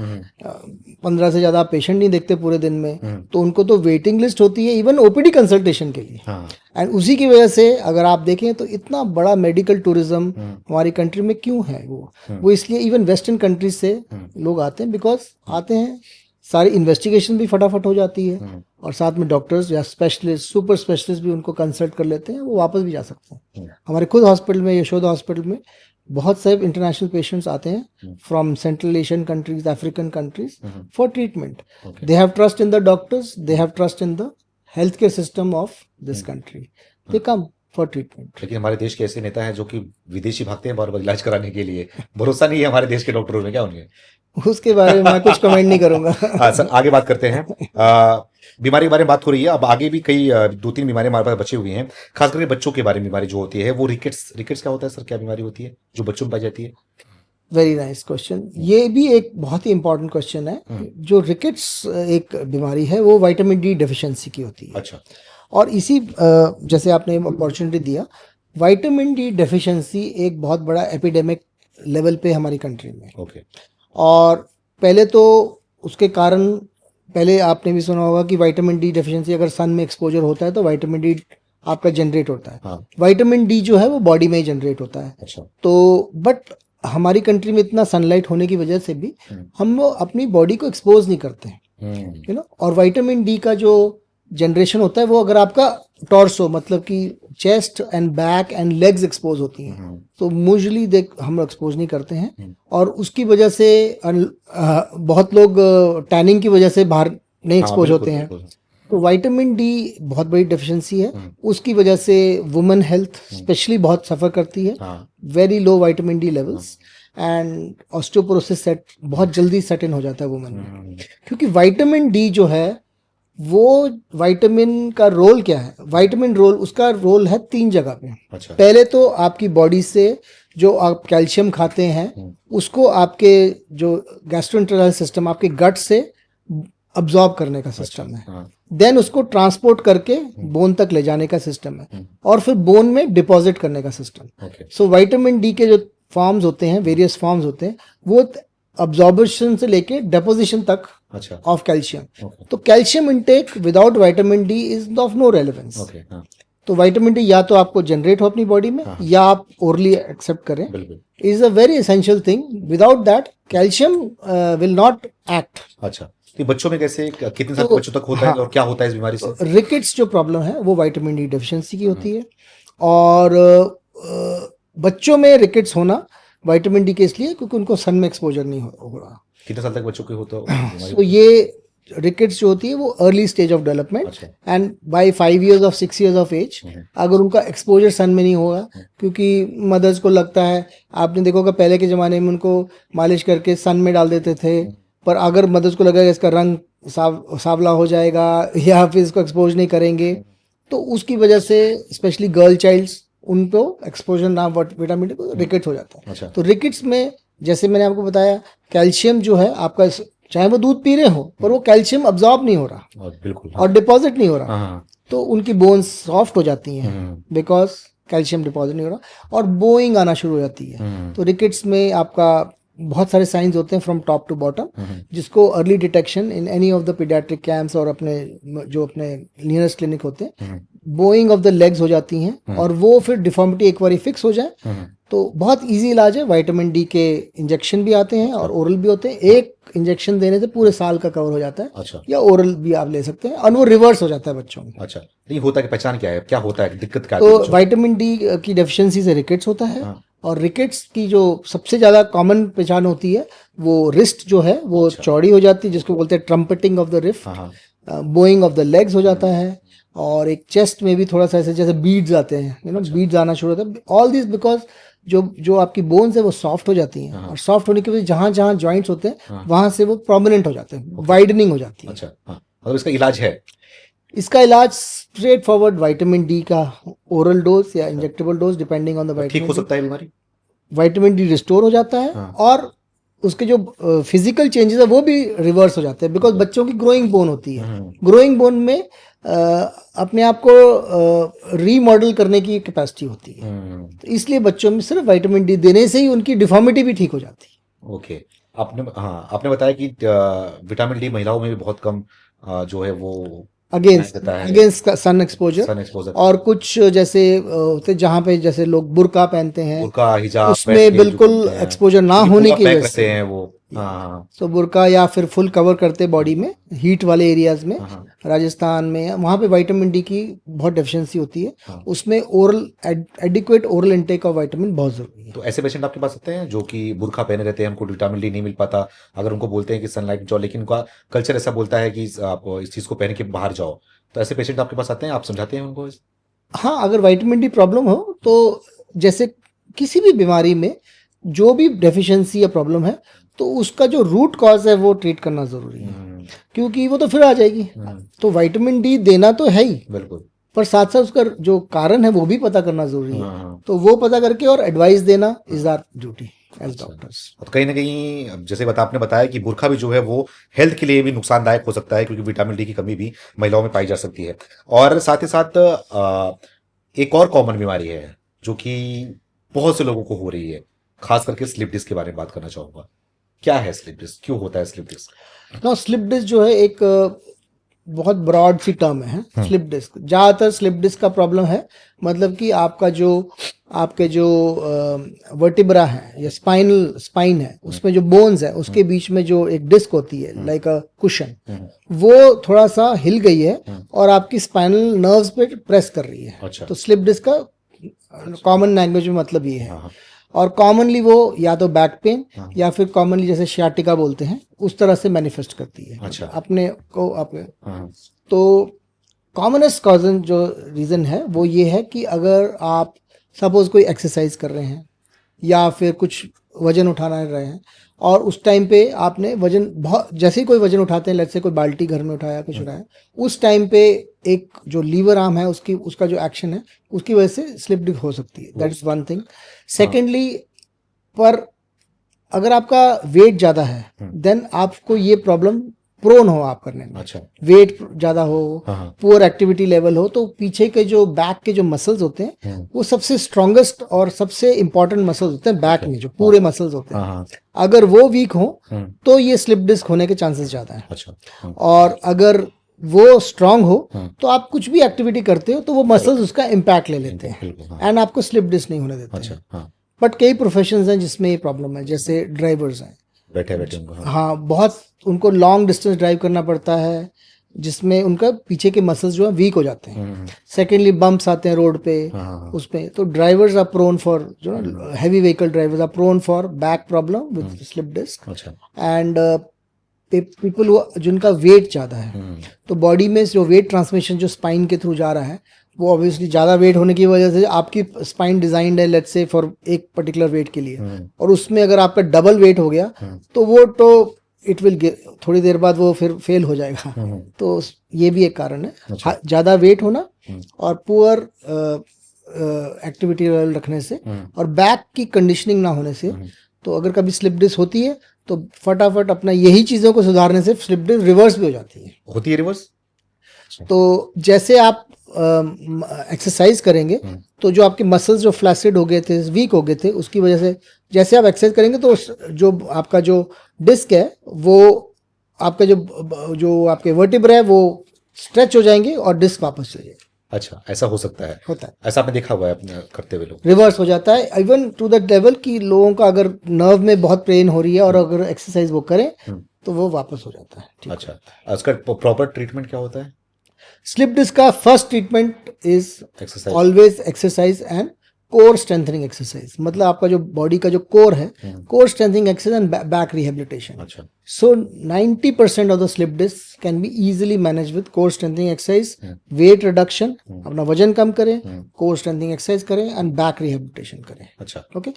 15 से ज़्यादा पेशेंट नहीं देखते पूरे दिन में, तो उनको तो वेटिंग लिस्ट होती है इवन ओपीडी कंसल्टेशन के लिए. एंड उसी की वजह से अगर आप देखें तो इतना बड़ा मेडिकल टूरिज्म हमारी कंट्री में क्यों है, वो इसलिए इवन वेस्टर्न कंट्रीज से लोग आते हैं, बिकॉज आते हैं, सारी इन्वेस्टिगेशन भी फटाफट हो जाती है, और साथ में डॉक्टर्स या स्पेशलिस्ट, सुपर स्पेशलिस्ट भी उनको कंसल्ट कर लेते हैं, वो वापस भी जा सकते हैं. हमारे खुद हॉस्पिटल में, यशोदा हॉस्पिटल में, बहुत सारे इंटरनेशनल पेशेंट्स आते हैं from central Asian countries, African countries for treatment. They have trust in the doctors, they have trust in the health care system of this country, they come for treatment. लेकिन हमारे देश के ऐसे नेता हैं जो कि विदेशी भागते हैं बार बार इलाज कराने के लिए, भरोसा नहीं है हमारे देश के डॉक्टरों में, क्या उनके? उसके बारे में मैं कुछ कमेंट नहीं करूंगा. सर, आगे बात करते हैं. बीमारी के बारे में बात हो रही है, अब आगे भी कई 2-3 बीमारी हमारे पास बची हुई हैं, खास करके बच्चों के बारे में. बीमारी जो होती है वो रिकेट्स क्या होता है सर, क्या बीमारी होती है जो बच्चों में पाई जाती है? Very nice question. ये भी एक बहुत ही इंपॉर्टेंट क्वेश्चन है. जो रिकेट्स एक बीमारी है वो विटामिन डी डेफिशिएंसी की होती है. अच्छा. और इसी जैसे आपने अपॉर्चुनिटी दिया, विटामिन डी डेफिशिएंसी एक बहुत बड़ा एपिडेमिक लेवल पे हमारी कंट्री में. ओके. और पहले तो उसके कारण, पहले आपने भी सुना होगा कि विटामिन डी डेफिशिएंसी अगर सन में एक्सपोजर होता है तो विटामिन डी आपका जनरेट होता है. विटामिन डी जो है वो बॉडी में ही जनरेट होता है. अच्छा. तो बट हमारी कंट्री में इतना सनलाइट होने की वजह से भी हम लोग अपनी बॉडी को एक्सपोज नहीं करते हैं, यू नो. और विटामिन डी का जो जनरेशन होता है वो अगर आपका टॉर्सो, मतलब कि chest and back and legs expose होती हैं, तो यूजुअली हम एक्सपोज नहीं करते हैं. और उसकी वजह से बहुत लोग टैनिंग की वजह से बाहर नहीं एक्सपोज होते हैं. तो विटामिन डी बहुत बड़ी डेफिशिएंसी है. उसकी वजह से वुमेन हेल्थ स्पेशली बहुत सफ़र करती है. Very low vitamin D levels and osteoporosis बहुत जल्दी सेट इन हो जाता है वुमेन में. क्योंकि विटामिन डी जो है, वो विटामिन का रोल क्या है, विटामिन रोल, उसका रोल है 3 जगह पे. अच्छा. पहले पहले तो आपकी बॉडी से जो आप कैल्शियम खाते हैं उसको आपके जो गैस्ट्रोइंटेस्टाइनल सिस्टम, आपके गट से अब्जॉर्ब करने का सिस्टम है. देन उसको ट्रांसपोर्ट करके बोन तक ले जाने का सिस्टम है, और फिर बोन में डिपॉजिट करने का सिस्टम. सो विटामिन डी के जो फॉर्म्स होते हैं, वेरियस फॉर्म्स होते हैं, वो अब्जॉर्बेशन से लेके डेपोजिशन तक ऑफ कैल्शियम. तो calcium intake without vitamin D is of no relevance. तो विटामिन डी या तो आपको जनरेट हो अपनी बॉडी में, या आप ओरली एक्सेप्ट करें, is a very essential thing. Without that calcium will not act. अच्छा. तो बच्चों में कैसे, कितने साल के बच्चों तक होता है और क्या होता है इस बीमारी से? रिकेट्स जो प्रॉब्लम है वो विटामिन डी डेफिशिएंसी की होती है. और बच्चों में रिकेट्स होना विटामिन डी के इसलिए क्योंकि उनको सन में एक्सपोजर नहीं हो रहा. कितने साल तक बच्चों के होता है? तो ये रिकेट्स जो होती है वो अर्ली स्टेज ऑफ डेवलपमेंट, अच्छा। And by 5 years of 6 years of age अगर उनका एक्सपोजर सन में नहीं होगा, क्योंकि मदर्स को लगता है, आपने देखा होगा पहले के ज़माने में उनको मालिश करके सन में डाल देते थे, पर अगर मदर्स को लगेगा इसका रंग सावला हो जाएगा या फिर इसको एक्सपोज नहीं करेंगे, तो उसकी वजह से स्पेशली गर्ल चाइल्ड्स उनको एक्सपोजर ना विटामिन डी को रिकेट्स हो जाता है। अच्छा। तो रिकेट्स में जैसे मैंने आपको बताया, कैल्शियम जो है आपका, चाहे वो दूध पी रहे हो पर वो कैल्शियम अब्जॉर्ब नहीं हो रहा बिल्कुल, और डिपॉजिट नहीं हो रहा, हाँ, तो उनकी बोन्स सॉफ्ट हो जाती हैं बिकॉज कैल्शियम डिपॉजिट नहीं हो रहा और बोइंग आना शुरू हो जाती है। तो रिकेट्स में आपका बहुत सारे साइंस होते हैं फ्रॉम टॉप टू बॉटम, जिसको early detection in any of the paediatric camps और अपने जो अपने नियरेस्ट क्लिनिक होते हैं, बोइंग ऑफ द लेग्स हो जाती हैं और वो फिर डिफॉर्मिटी एक बार फिक्स हो जाए तो बहुत इजी इलाज है। विटामिन डी के इंजेक्शन भी आते हैं और ओरल भी होते हैं, एक इंजेक्शन देने से पूरे साल का कवर हो जाता है। अच्छा। या ओरल भी आप ले सकते हैं और वो रिवर्स हो जाता है बच्चों में। अच्छा, नहीं होता कि पहचान क्या है, क्या होता है, दिक्कत क्या तो विटामिन डी की डेफिशिएंसी से रिकेट्स होता है। और रिकेट्स की जो सबसे ज्यादा कॉमन पहचान होती है वो रिस्ट जो है वो चौड़ी हो जाती है, जिसको बोलते हैं trumpeting of the wrist, bowing of the legs हो जाता है, और एक चेस्ट में भी थोड़ा सा ऐसे जैसे बीड्स आते हैं, बीड्स आना शुरू होता है। ऑल दिस बिकॉज जो आपकी बोन्स है वो सॉफ्ट हो जाती हैं, और सॉफ्ट होने की वजह से जहां जहां जॉइंट्स होते हैं वहां से वो प्रोमिनेंट हो जाते हैं, वाइडनिंग हो जाती है। अच्छा, मतलब इसका इलाज है? इसका इलाज स्ट्रेट फॉरवर्ड विटामिन डी का ओरल डोज या injectable dose depending on the vitamin. ठीक हो सकता है बीमारी? विटामिन डी रिस्टोर हो जाता है और उसके जो फिजिकल चेंजेस है वो भी रिवर्स हो जाते हैं, बिकॉज बच्चों की ग्रोइंग बोन होती है। ग्रोइंग बोन में अपने आप को रीमॉडल करने की कैपेसिटी होती है, तो इसलिए बच्चों में सिर्फ विटामिन डी देने से ही उनकी डिफॉर्मिटी भी ठीक हो जाती है। ओके, आपने बताया कि विटामिन डी महिलाओं में भी बहुत कम जो है वो अगेंस्ट सन एक्सपोजर, और कुछ जैसे होते जहाँ पे जैसे लोग बुर्का पहनते हैं, बुर्का, हिजाब, उसमें बिल्कुल एक्सपोजर ना होने की वजह से हैं वो। तो बुर्का या फिर फुल कवर करते बॉडी में हीट वाले एरियाज में, राजस्थान में वहाँ पे विटामिन डी की बहुत डेफिशिएंसी होती है। उसमें oral adequate oral intake of vitamin बहुत जरूरी है। तो ऐसे पेशेंट आपके पास आते हैं जो कि बुर्का पहने रहते हैं, उनको विटामिन डी नहीं मिल पाता, अगर उनको बोलते हैं कि सनलाइट जाओ, लेकिन उनका कल्चर ऐसा बोलता है कि आप इस चीज को पहन के बाहर जाओ, तो ऐसे पेशेंट आपके पास आते हैं, आप समझाते हैं उनको? हाँ, अगर विटामिन डी प्रॉब्लम हो तो जैसे किसी भी बीमारी में जो भी डेफिशिएंसी या प्रॉब्लम है तो उसका जो रूट कॉज है वो ट्रीट करना जरूरी है, क्योंकि वो तो फिर आ जाएगी। तो विटामिन डी देना तो है ही, बिल्कुल, पर साथ साथ उसका जो कारण है वो भी पता करना जरूरी है। तो वो पता करके और एडवाइस देना is our duty as doctors. तो कहीं ना कहीं जैसे आपने बताया कि बुर्का भी जो है वो हेल्थ के लिए भी नुकसानदायक हो सकता है, क्योंकि विटामिन डी की कमी भी महिलाओं में पाई जा सकती है। और साथ ही साथ एक और कॉमन बीमारी है जो कि बहुत से लोगों को हो रही है, खास करके स्लिप डिस्क के बारे में बात करना चाहूंगा। क्या है स्लिप डिस्क, क्यों होता है स्लिप डिस्क? तो स्लिप डिस्क जो है एक बहुत ब्रॉड सी टर्म है। स्लिप डिस्क, ज्यादातर स्लिप डिस्क का प्रॉब्लम है मतलब कि आपके जो वर्टिब्रा है या स्पाइन है, उसमें जो बोन्स है उसके बीच में जो एक डिस्क होती है लाइक अ कुशन, वो थोड़ा सा हिल गई है और आपकी स्पाइनल नर्व्स पे प्रेस कर रही है। तो स्लिप डिस्क का कॉमन लैंग्वेज में मतलब ये है। और कॉमनली वो या तो बैक पेन या फिर कॉमनली जैसे शियाटिका बोलते हैं उस तरह से मैनिफेस्ट करती है। अच्छा। अपने तो कॉमनेस्ट कॉजन जो रीजन है वो ये है कि अगर आप सपोज कोई एक्सरसाइज कर रहे हैं या फिर कुछ वजन उठाना रहे हैं और उस टाइम पे आपने वजन बहुत, जैसे ही कोई वजन उठाते हैं, लेट्स से कोई बाल्टी घर में उठाया, कुछ उठाया, उस टाइम पे एक जो लीवर आर्म है उसका जो एक्शन है उसकी वजह से स्लिप डिस्क हो सकती है। That is one thing. Secondly, पर अगर आपका वेट ज्यादा है देन आपको ये प्रॉब्लम प्रोन हो आप करने में। अच्छा। वेट ज्यादा हो, पुअर एक्टिविटी लेवल हो, तो पीछे के जो बैक के जो मसल्स होते हैं वो सबसे स्ट्रॉन्गेस्ट और सबसे इंपॉर्टेंट मसल्स होते हैं बैक में, जो पूरे मसल्स होते हैं, अगर वो वीक हो तो ये स्लिप डिस्क होने के चांसेस ज्यादा है। अच्छा। और अगर वो स्ट्रांग हो तो आप कुछ भी एक्टिविटी करते हो तो वो मसल्स उसका इम्पैक्ट ले लेते हैं एंड आपको स्लिप डिस्क नहीं होने देते हैं। बट कई प्रोफेशंस हैं जिसमें ये प्रॉब्लम है, जैसे ड्राइवर्स हैं, बैठे हाँ, बहुत उनको लॉन्ग डिस्टेंस ड्राइव करना पड़ता है जिसमें उनका पीछे के मसल्स जो है वीक हो जाते हैं। सेकेंडली, बम्प्स आते हैं रोड पे, उसमें तो ड्राइवर्स आर प्रोन फॉर, जो heavy vehicle drivers are prone for back problem with slip disc. And people जिनका वेट ज़्यादा है, तो बॉडी में जो वेट ट्रांसमिशन जो स्पाइन के थ्रू जा रहा है, वो ऑब्वियसली ज़्यादा वेट होने की वजह से आपकी स्पाइन डिजाइंड है लेट्स से फॉर एक पर्टिकुलर वेट के लिए, और उसमें अगर आपका डबल वेट हो गया तो वो तो इट विल थोड़ी देर बाद वो फिर फेल हो जाएगा। तो ये भी एक कारण है, ज़्यादा वेट होना और पुअर एक्टिविटी लेवल रखने से और बैक की कंडीशनिंग ना होने से। तो अगर कभी स्लिप डिस्क होती है तो फटाफट अपना यही चीज़ों को सुधारने से स्लिप डिस्क रिवर्स भी हो जाती है। होती है रिवर्स? तो जैसे आप एक्सरसाइज करेंगे तो जो आपके मसल्स जो फ्लैसिड हो गए थे, वीक हो गए थे, उसकी वजह से जैसे आप एक्सरसाइज करेंगे तो जो आपका जो डिस्क है वो आपका जो आपके वर्टिब्रा है वो स्ट्रेच हो जाएंगे और डिस्क वापस चले जाएगी। अच्छा, ऐसा हो सकता है? होता है, ऐसा आपने देखा हुआ है अपने करते हुए लोग? रिवर्स हो जाता है इवन टू दैट लेवल कि लोगों का अगर नर्व में बहुत पेन हो रही है और अगर एक्सरसाइज वो करें तो वो वापस हो जाता है। ठीक। अच्छा, उसका प्रॉपर ट्रीटमेंट क्या होता है? स्लिप डिस्क का first treatment is exercise, always exercise and core strengthening exercise. मतलब आपका जो बॉडी का जो कोर है, core strengthening exercise and back rehabilitation. अच्छा, सो 90% of the slip disc can be easily manage with core strengthening exercise, weight reduction, अपना वजन कम करें, कोर स्ट्रेंथनिंग एक्सरसाइज करें एंड बैक रिहेबिलिटेशन करें। अच्छा, ओके।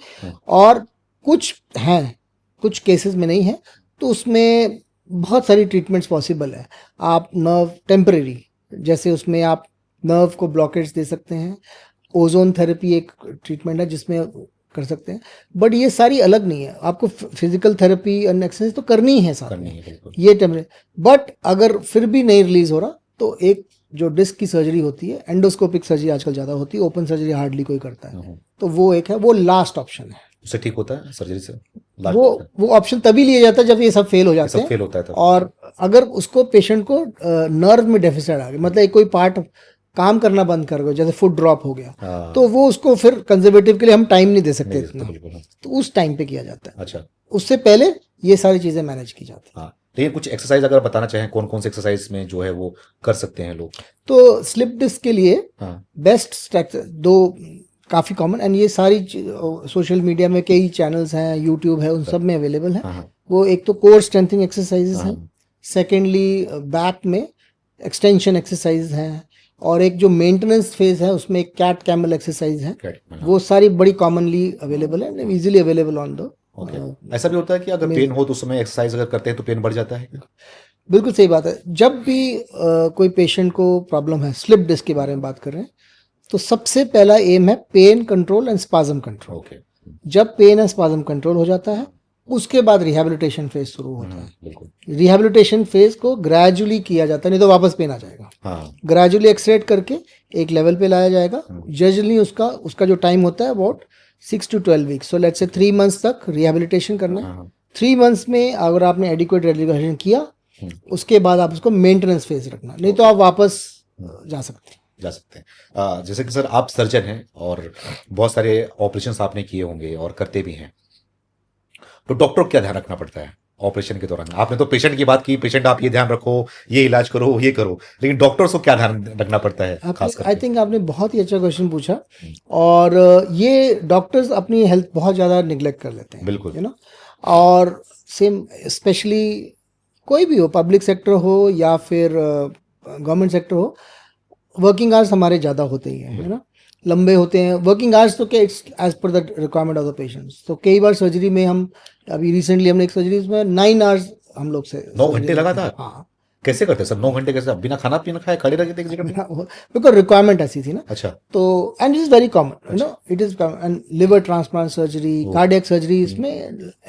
और कुछ हैं, कुछ केसेस में नहीं है, तो उसमें बहुत सारी ट्रीटमेंट्स पॉसिबल है। आप नर्व टेम्परेरी, जैसे उसमें आप नर्व को ब्लॉकेज दे सकते हैं, ओजोन थेरेपी एक ट्रीटमेंट है जिसमें कर सकते हैं, बट ये सारी अलग नहीं है। आपको फिजिकल थेरेपी एंड एक्सरसाइज तो करनी ही है साथ में, ये टेम्परेरी। बट अगर फिर भी नहीं रिलीज हो रहा तो एक जो डिस्क की सर्जरी होती है, एंडोस्कोपिक सर्जरी आजकल ज़्यादा होती है, ओपन सर्जरी हार्डली कोई करता है, तो वो एक है, वो लास्ट ऑप्शन है। उससे ठीक होता है सर्जरी से? वो ऑप्शन तभी लिया जाता है जब ये सब फेल हो जाते हैं, फेल होता है तब। और अगर उसको पेशेंट को नर्व में डेफिसिट आ गया, मतलब एक कोई पार्ट काम करना बंद कर गया, जैसे फुट ड्रॉप हो गया, तो वो उसको फिर कंजर्वेटिव के लिए हम टाइम नहीं दे सकते इतना, तो उस टाइम पे किया जाता है। अच्छा, उससे पहले ये सारी चीजें मैनेज की जाती है। हाँ, लेकिन कुछ एक्सरसाइज अगर बताना चाहें, कौन कौन से एक्सरसाइज में जो है वो कर सकते हैं लोग? तो स्लिप डिस्क के लिए बेस्ट दो काफ़ी कॉमन, एंड ये सारी सोशल मीडिया में कई चैनल्स हैं, यूट्यूब है, उन सब में अवेलेबल है। वो एक तो कोर स्ट्रेंथनिंग एक्सरसाइजेज हैं, सेकेंडली बैक में एक्सटेंशन एक्सरसाइज हैं, और एक जो मेंटेनेंस फेज है उसमें एक कैट कैमल एक्सरसाइज है। वो सारी बड़ी कॉमनली अवेलेबल है, इजीली अवेलेबल ऑन द। ऐसा भी होता है कि अगर पेन हो तो उस समय एक्सरसाइज अगर करते हैं तो पेन बढ़ जाता है? बिल्कुल सही बात है। जब भी कोई पेशेंट को प्रॉब्लम है, स्लिप डिस्क के बारे में बात कर रहे हैं, तो सबसे पहला एम है pain control and spasm control. जब पेन एंड स्पाज्म कंट्रोल हो जाता है, उसके बाद रिहैबिलिटेशन फेज शुरू होता है। रिहैबिलिटेशन फेज को ग्रेजुअली किया जाता है, नहीं तो वापस पेन आ जाएगा। ग्रेजुअली एक्सरेट करके एक लेवल पे लाया जाएगा। जनरली उसका जो टाइम होता है about 6 to 12 weeks. So let's say 3 months तक रिहैबिलिटेशन करना है। 3 मंथ्स में अगर आपने एडिक्वेट रिहैबिलिटेशन किया, उसके बाद आप उसको मेंटेनेंस फेज रखना, नहीं तो आप वापस जा सकते हैं। जैसे कि सर आप सर्जन हैं और बहुत सारे ऑपरेशंस आपने किए होंगे और करते भी हैं, तो डॉक्टर को क्या ध्यान रखना पड़ता है ऑपरेशन के दौरान? आपने तो पेशेंट की बात की, पेशेंट आप ये ध्यान रखो, ये इलाज करो, ये करो, लेकिन डॉक्टर्स को क्या ध्यान रखना पड़ता है खास करके? आई थिंक आपने बहुत ही अच्छा क्वेश्चन पूछा, और ये डॉक्टर्स अपनी हेल्थ बहुत ज़्यादा निगलेक्ट कर लेते हैं। बिल्कुल, यू नो, और सेम स्पेशली कोई भी हो, पब्लिक सेक्टर हो या फिर गवर्नमेंट सेक्टर हो, वर्किंग आवर्स हमारे ज़्यादा होते ही हैं, है ना, लंबे होते हैं वर्किंग आवर्स। तो क्या, it's as per the requirement of the patients. तो कई बार सर्जरी में हम, अभी रिसेंटली हमने एक सर्जरी में 9 आवर्स हम लोग से 9 घंटे लगातार? हाँ। कैसे करते सर 9 घंटे? कैसे? बिना खाना पीना खाए खड़े रह गए? बिकॉज रिक्वायरमेंट ऐसी थी ना। अच्छा। तो and it is very common, you know, it is and liver transplant surgery, cardiac surgery, इसमें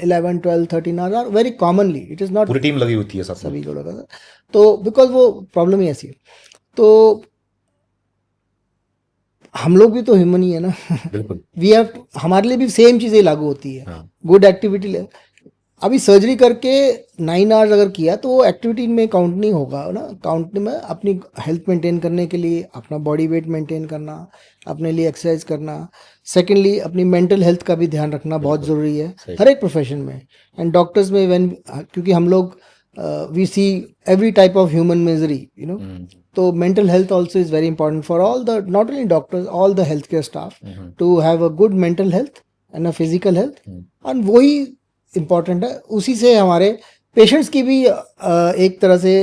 11, 12, 13 hours are very commonly. It is not पूरी टीम लगी होती है, सभी को लगा था। तो बिकॉज वो प्रॉब्लम ही ऐसी है। तो हम लोग भी तो ह्यूमन ही है ना। बिल्कुल। वी हैव, हमारे लिए भी सेम चीज़ें लागू होती है। गुड एक्टिविटी अभी सर्जरी करके 9 आवर्स अगर किया तो वो एक्टिविटी में काउंट नहीं होगा ना। काउंट में अपनी हेल्थ मेंटेन करने के लिए अपना बॉडी वेट मेंटेन करना, अपने लिए एक्सरसाइज करना, सेकेंडली अपनी मेंटल हेल्थ का भी ध्यान रखना बहुत ज़रूरी है हर एक प्रोफेशन में। एंड डॉक्टर्स में व्हेन, क्योंकि हम लोग we see every type of human misery, you know, तो mental health also is very important for all the, not only doctors, all the health care staff to have a good mental health and a physical health. And वही important है, उसी से हमारे patients की भी एक तरह से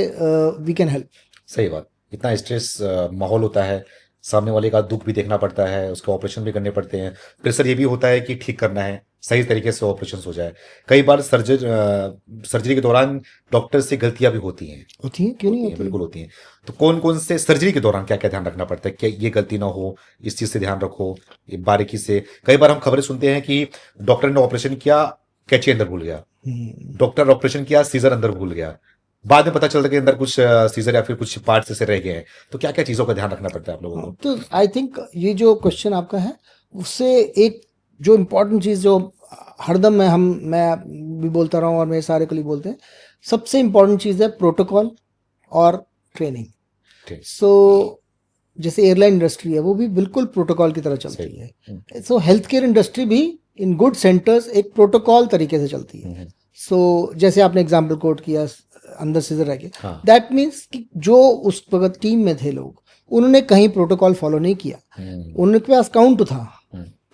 वी कैन हेल्प। सही बात। इतना स्ट्रेस माहौल होता है, सामने वाले का दुख भी देखना पड़ता है, उसके ऑपरेशन भी करने पड़ते हैं, प्रेशर ये भी होता है कि ठीक करना है, सही तरीके से ऑपरेशन हो जाए। कई बार सर्जरी के दौरान डॉक्टर से गलतियां भी होती हैं। होती है, क्यों नहीं होती हैं, होती है? बिल्कुल होती हैं। तो कौन कौन से सर्जरी के दौरान क्या क्या ध्यान रखना पड़ता है, क्या ये गलती ना हो, इस चीज से ध्यान रखो, ये बारीकी से। कई बार हम खबरें सुनते हैं कि डॉक्टर ने ऑपरेशन किया, कैंची अंदर भूल गया, डॉक्टर ऑपरेशन किया, सीजर अंदर भूल गया, बाद में पता चलता कि अंदर कुछ सीजर या फिर कुछ पार्ट्स ऐसे रह गए हैं। तो क्या क्या चीजों का ध्यान रखना पड़ता है आप लोगों को? तो आई थिंक ये जो क्वेश्चन आपका है, उससे एक जो इम्पोर्टेंट चीज़ जो हरदम मैं भी बोलता रहा हूँ और मेरे सारे कलीग बोलते हैं, सबसे इम्पोर्टेंट चीज़ है प्रोटोकॉल और ट्रेनिंग। ठीक। सो जैसे एयरलाइन इंडस्ट्री है, वो भी बिल्कुल प्रोटोकॉल की तरह चलती सही। है। सो हेल्थ केयर इंडस्ट्री भी इन गुड सेंटर्स एक प्रोटोकॉल तरीके से चलती है। सो जैसे आपने एग्जाम्पल कोट किया, अंदर सीजर रह गया, हाँ। दैट मीन्स कि जो उस वक्त टीम में थे लोग, उन्होंने कहीं प्रोटोकॉल फॉलो नहीं किया। उनके पास काउंट था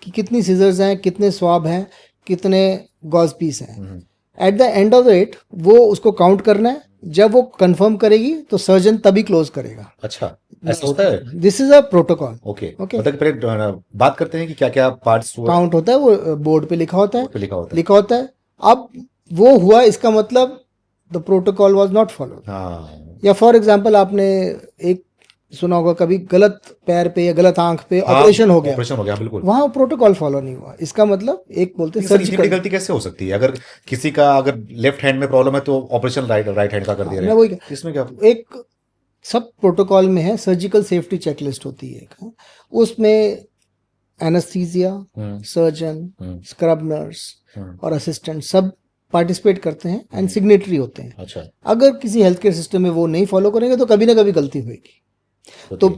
कि कितनी सीजर्स हैं, कितने स्वाब हैं, कितने गॉज पीस हैं। At the end of it वो उसको काउंट करना है। जब वो कंफर्म करेगी तो सर्जन तभी क्लोज करेगा। अच्छा, ऐसा होता है? This is a protocol. Okay. Okay. मतलब कि पहले बात करते हैं कि क्या क्या पार्ट्स काउंट होता है, वो बोर्ड पे लिखा होता है, लिखा होता है। अब वो हुआ, इसका मतलब the protocol was not followed. हाँ। या फॉर एग्जांपल आपने एक सुना होगा, कभी गलत पैर पे या गलत आंख पे ऑपरेशन हो गया, बिल्कुल। वहां प्रोटोकॉल फॉलो नहीं हुआ। इसका मतलब एक बोलते हैं सर, इतनी सर्जिकल। गलती कैसे हो सकती है? अगर किसी का अगर लेफ्ट हैंड में प्रॉब्लम है तो ऑपरेशन राइट हैंड का कर दिया मैं वही इसमें क्या? एक सब प्रोटोकॉल में है, सर्जिकल सेफ्टी चेकलिस्ट होती है एक, उसमें एनेस्थीसिया, सर्जन, स्क्रब नर्स और असिस्टेंट सब पार्टिसिपेट करते हैं एंड सिग्नेटरी होते हैं। अच्छा। अगर किसी हेल्थ केयर सिस्टम में वो नहीं फॉलो करेंगे तो कभी ना कभी गलती होगी। तो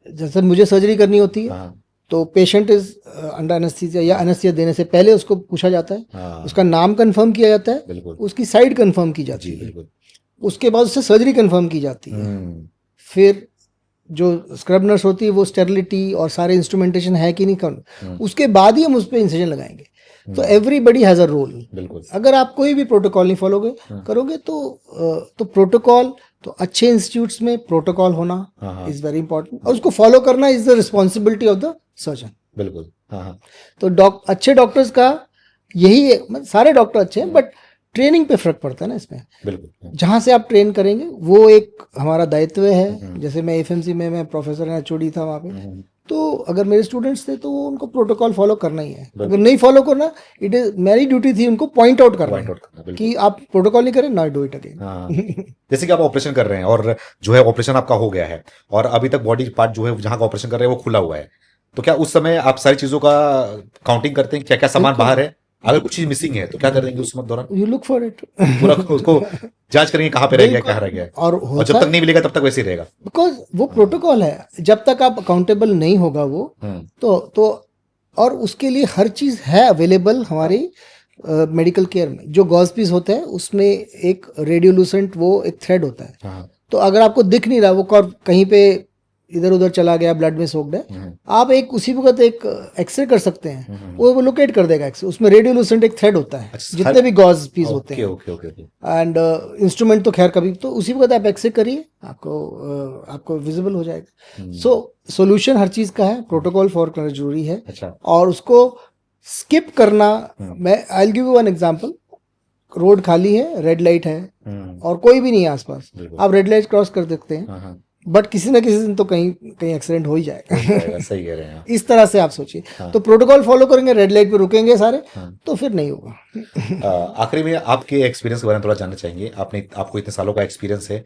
जैसे मुझे सर्जरी करनी होती है, तो पेशेंट इज अंडर एनेस्थीसिया या एनेस्थीसिया देने से पहले उसको पूछा जाता है, उसका नाम कंफर्म किया जाता है, उसकी साइड कंफर्म की जाती है, उसके बाद उससे सर्जरी कंफर्म की जाती है। फिर जो स्क्रब नर्स होती है वो स्टेरिलिटी और सारे इंस्ट्रूमेंटेशन है कि नहीं, उसके बाद ही हम उस पर इंसिजन लगाएंगे। तो एवरीबडी हैज अ रोल। अगर आप कोई भी प्रोटोकॉल नहीं फॉलो करोगे तो प्रोटोकॉल, तो अच्छे इंस्टीट्यूट्स में प्रोटोकॉल होना इज वेरी इंपॉर्टेंट, और उसको फॉलो करना is the responsibility of the surgeon. बिल्कुल। तो अच्छे डॉक्टर्स का यही है, मतलब सारे डॉक्टर अच्छे हैं, बट ट्रेनिंग पे फर्क पड़ता है ना इसमें। बिल्कुल। जहाँ से आप ट्रेन करेंगे वो एक हमारा दायित्व है। जैसे मैं एफएमसी में मैं प्रोफेसर है, एचओडी था वहाँ पे, तो अगर मेरे स्टूडेंट्स थे तो वो उनको प्रोटोकॉल फॉलो करना ही है। अगर नहीं फॉलो करना, इट इज मेरी ड्यूटी थी उनको पॉइंट आउट करना कि आप प्रोटोकॉल नहीं करें, नॉट डू इट अगेन। जैसे कि आप ऑपरेशन कर रहे हैं और जो है ऑपरेशन आपका हो गया है और अभी तक बॉडी पार्ट जो है जहाँ का ऑपरेशन कर रहे हैं वो खुला हुआ है, तो क्या उस समय आप सारी चीजों का काउंटिंग करते हैं, क्या क्या सामान बाहर है? अगर कुछ चीज मिसिंग है तो क्या करेंगे उस दौरान? यू लुक फॉर इट, पूरा उसको जांच करेंगे कहाँ पे रह गया, क्या रह गया, और जब तक नहीं मिलेगा तब तक वैसे ही रहेगा, बिकॉज वो प्रोटोकॉल है। जब तक आप अकाउंटेबल नहीं होगा वो, तो और उसके लिए हर चीज है अवेलेबल हमारी मेडिकल केयर में। जो गॉज पीस होता है उसमें एक रेडियोलूसेंट वो एक थ्रेड होता है, तो अगर आपको दिख नहीं रहा वो कहीं पे इधर उधर चला गया, ब्लड में सोक्ड है, आप एक उसी वक्त एक एक्सरे कर सकते हैं, वो लोकेट कर देगा एक्सरे। उसमें रेडियोलूसेंट एक थ्रेड होता है, जितने भी गॉज पीस होते हैं, एंड इंस्ट्रूमेंट तो खैर कभी, तो उसी वक्त आप एक्सरे करिए, आपको विजिबल हो जाएगा। सो सोल्यूशन हर चीज का है, प्रोटोकॉल फॉर करना जरूरी है। और उसको स्किप करना, मैं I will give you one example. Road खाली है, रेड लाइट है और कोई भी नहीं है आसपास, आप रेड लाइट क्रॉस कर सकते हैं, बट किसी ना किसी दिन तो कहीं एक्सीडेंट हो ही जाएगा। सही कह रहे हैं। इस तरह से आप सोचिए। तो प्रोटोकॉल फॉलो करेंगे, रेड लाइट पे रुकेंगे सारे, तो फिर नहीं होगा। आखिरी में आपके एक्सपीरियंस के बारे में थोड़ा जानना चाहेंगे। आपको इतने सालों का एक्सपीरियंस है,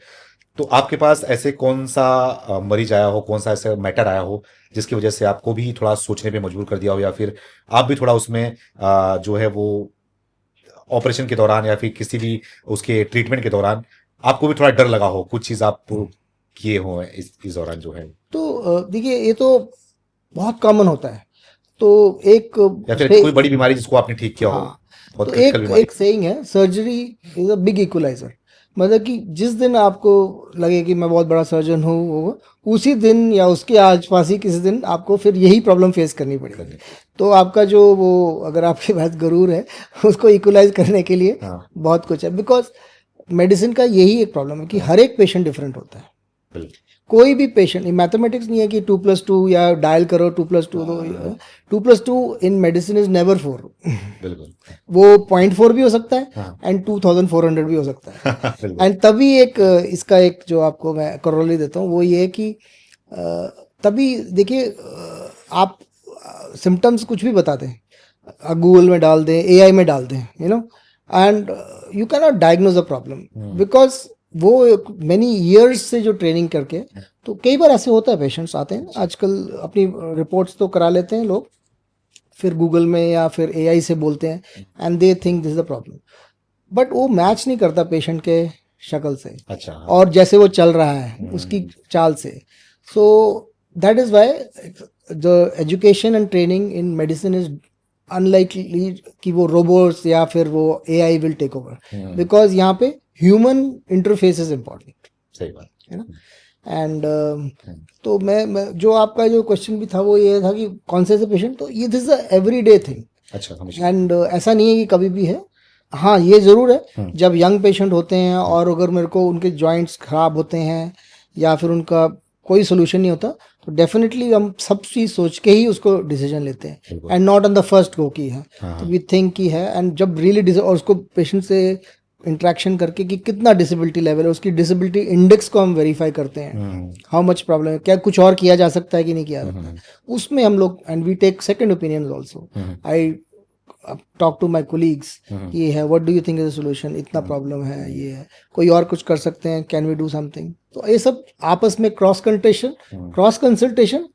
तो आपके पास ऐसे कौन सा मरीज आया हो, कौन सा ऐसा मैटर आया हो जिसकी वजह से आपको भी थोड़ा सोचने पे मजबूर कर दिया हो, या फिर आप भी थोड़ा उसमें जो है वो ऑपरेशन के दौरान या फिर किसी भी उसके ट्रीटमेंट के दौरान आपको भी थोड़ा डर लगा हो, कुछ चीज आप किए हो इस दौरान जो है? तो देखिए, ये तो बहुत कॉमन होता है। तो एक या फिर कोई बड़ी बीमारी जिसको आपने ठीक किया हो, तो एक सेइंग है, surgery is a big equaliser. मतलब कि जिस दिन आपको लगे कि मैं बहुत बड़ा सर्जन हूँ, उसी दिन या उसके आसपास ही किसी दिन आपको फिर यही प्रॉब्लम फेस करनी पड़ेगी। तो आपका जो वो, अगर आपके पास गरूर है, उसको इक्वलाइज करने के लिए बहुत कुछ है। बिकॉज मेडिसिन का यही एक प्रॉब्लम है कि हर एक पेशेंट डिफरेंट होता है। बिल्कुल कोई भी पेशेंट, मैथमेटिक्स नहीं है कि 2+2 या डायल करो 2+2, तो 2+2 इन मेडिसिन इज नेवर 4। बिल्कुल वो 0.4 भी हो सकता है हाँ। एंड 2400 भी हो सकता है। बिल्कुल एंड तभी एक इसका एक जो आपको मैं करोली देता हूँ वो ये है कि तभी देखिए, आप सिम्टम्स कुछ भी बताते हैं, गूगल में डाल दें, एआई में डाल दें, and you can not diagnose a problem because वो मेनी ईयर्स से जो ट्रेनिंग करके, तो कई बार ऐसे होता है पेशेंट्स आते हैं आजकल अपनी रिपोर्ट्स तो करा लेते हैं लोग, फिर गूगल में या फिर एआई से बोलते हैं and they think this is the problem, but वो मैच नहीं करता पेशेंट के शक्ल से अच्छा और जैसे वो चल रहा है उसकी चाल से। So that is why the education and training in medicine is unlikely कि वो रोबोट्स या फिर वो AI will take over, because यहाँ पे ह्यूमन इंटरफेस इज इम्पॉर्टेंट, सही बात है ना। एंड तो मैं जो आपका जो क्वेश्चन भी था वो ये था कि कौन से पेशेंट, तो ये this is every day thing. अच्छा हमेशा एंड ऐसा नहीं है कि कभी भी है। हाँ ये ज़रूर है, जब यंग पेशेंट होते हैं और अगर मेरे को उनके जॉइंट्स खराब होते हैं या फिर उनका कोई सोल्यूशन नहीं होता, तो डेफिनेटली हम सब चीज़ सोच के ही उसको डिसीजन लेते हैं and not on the first go की है, तो वी थिंक की है। एंड जब रियली और उसको पेशेंट से इंट्रैक्शन करके कि कितना डिसेबिलिटी लेवल है, उसकी डिसेबिलिटी इंडेक्स को हम वेरीफाई करते हैं, हाउ मच प्रॉब्लम है, क्या कुछ और किया जा सकता है कि नहीं किया जा सकता है, उसमें हम लोग and we take second opinion also. I talk to my colleagues ये है, what do you think is the solution, इतना प्रॉब्लम है, ये है, कोई और कुछ कर सकते हैं, कैन वी डू समथिंग। तो ये सब आपस में cross consultation,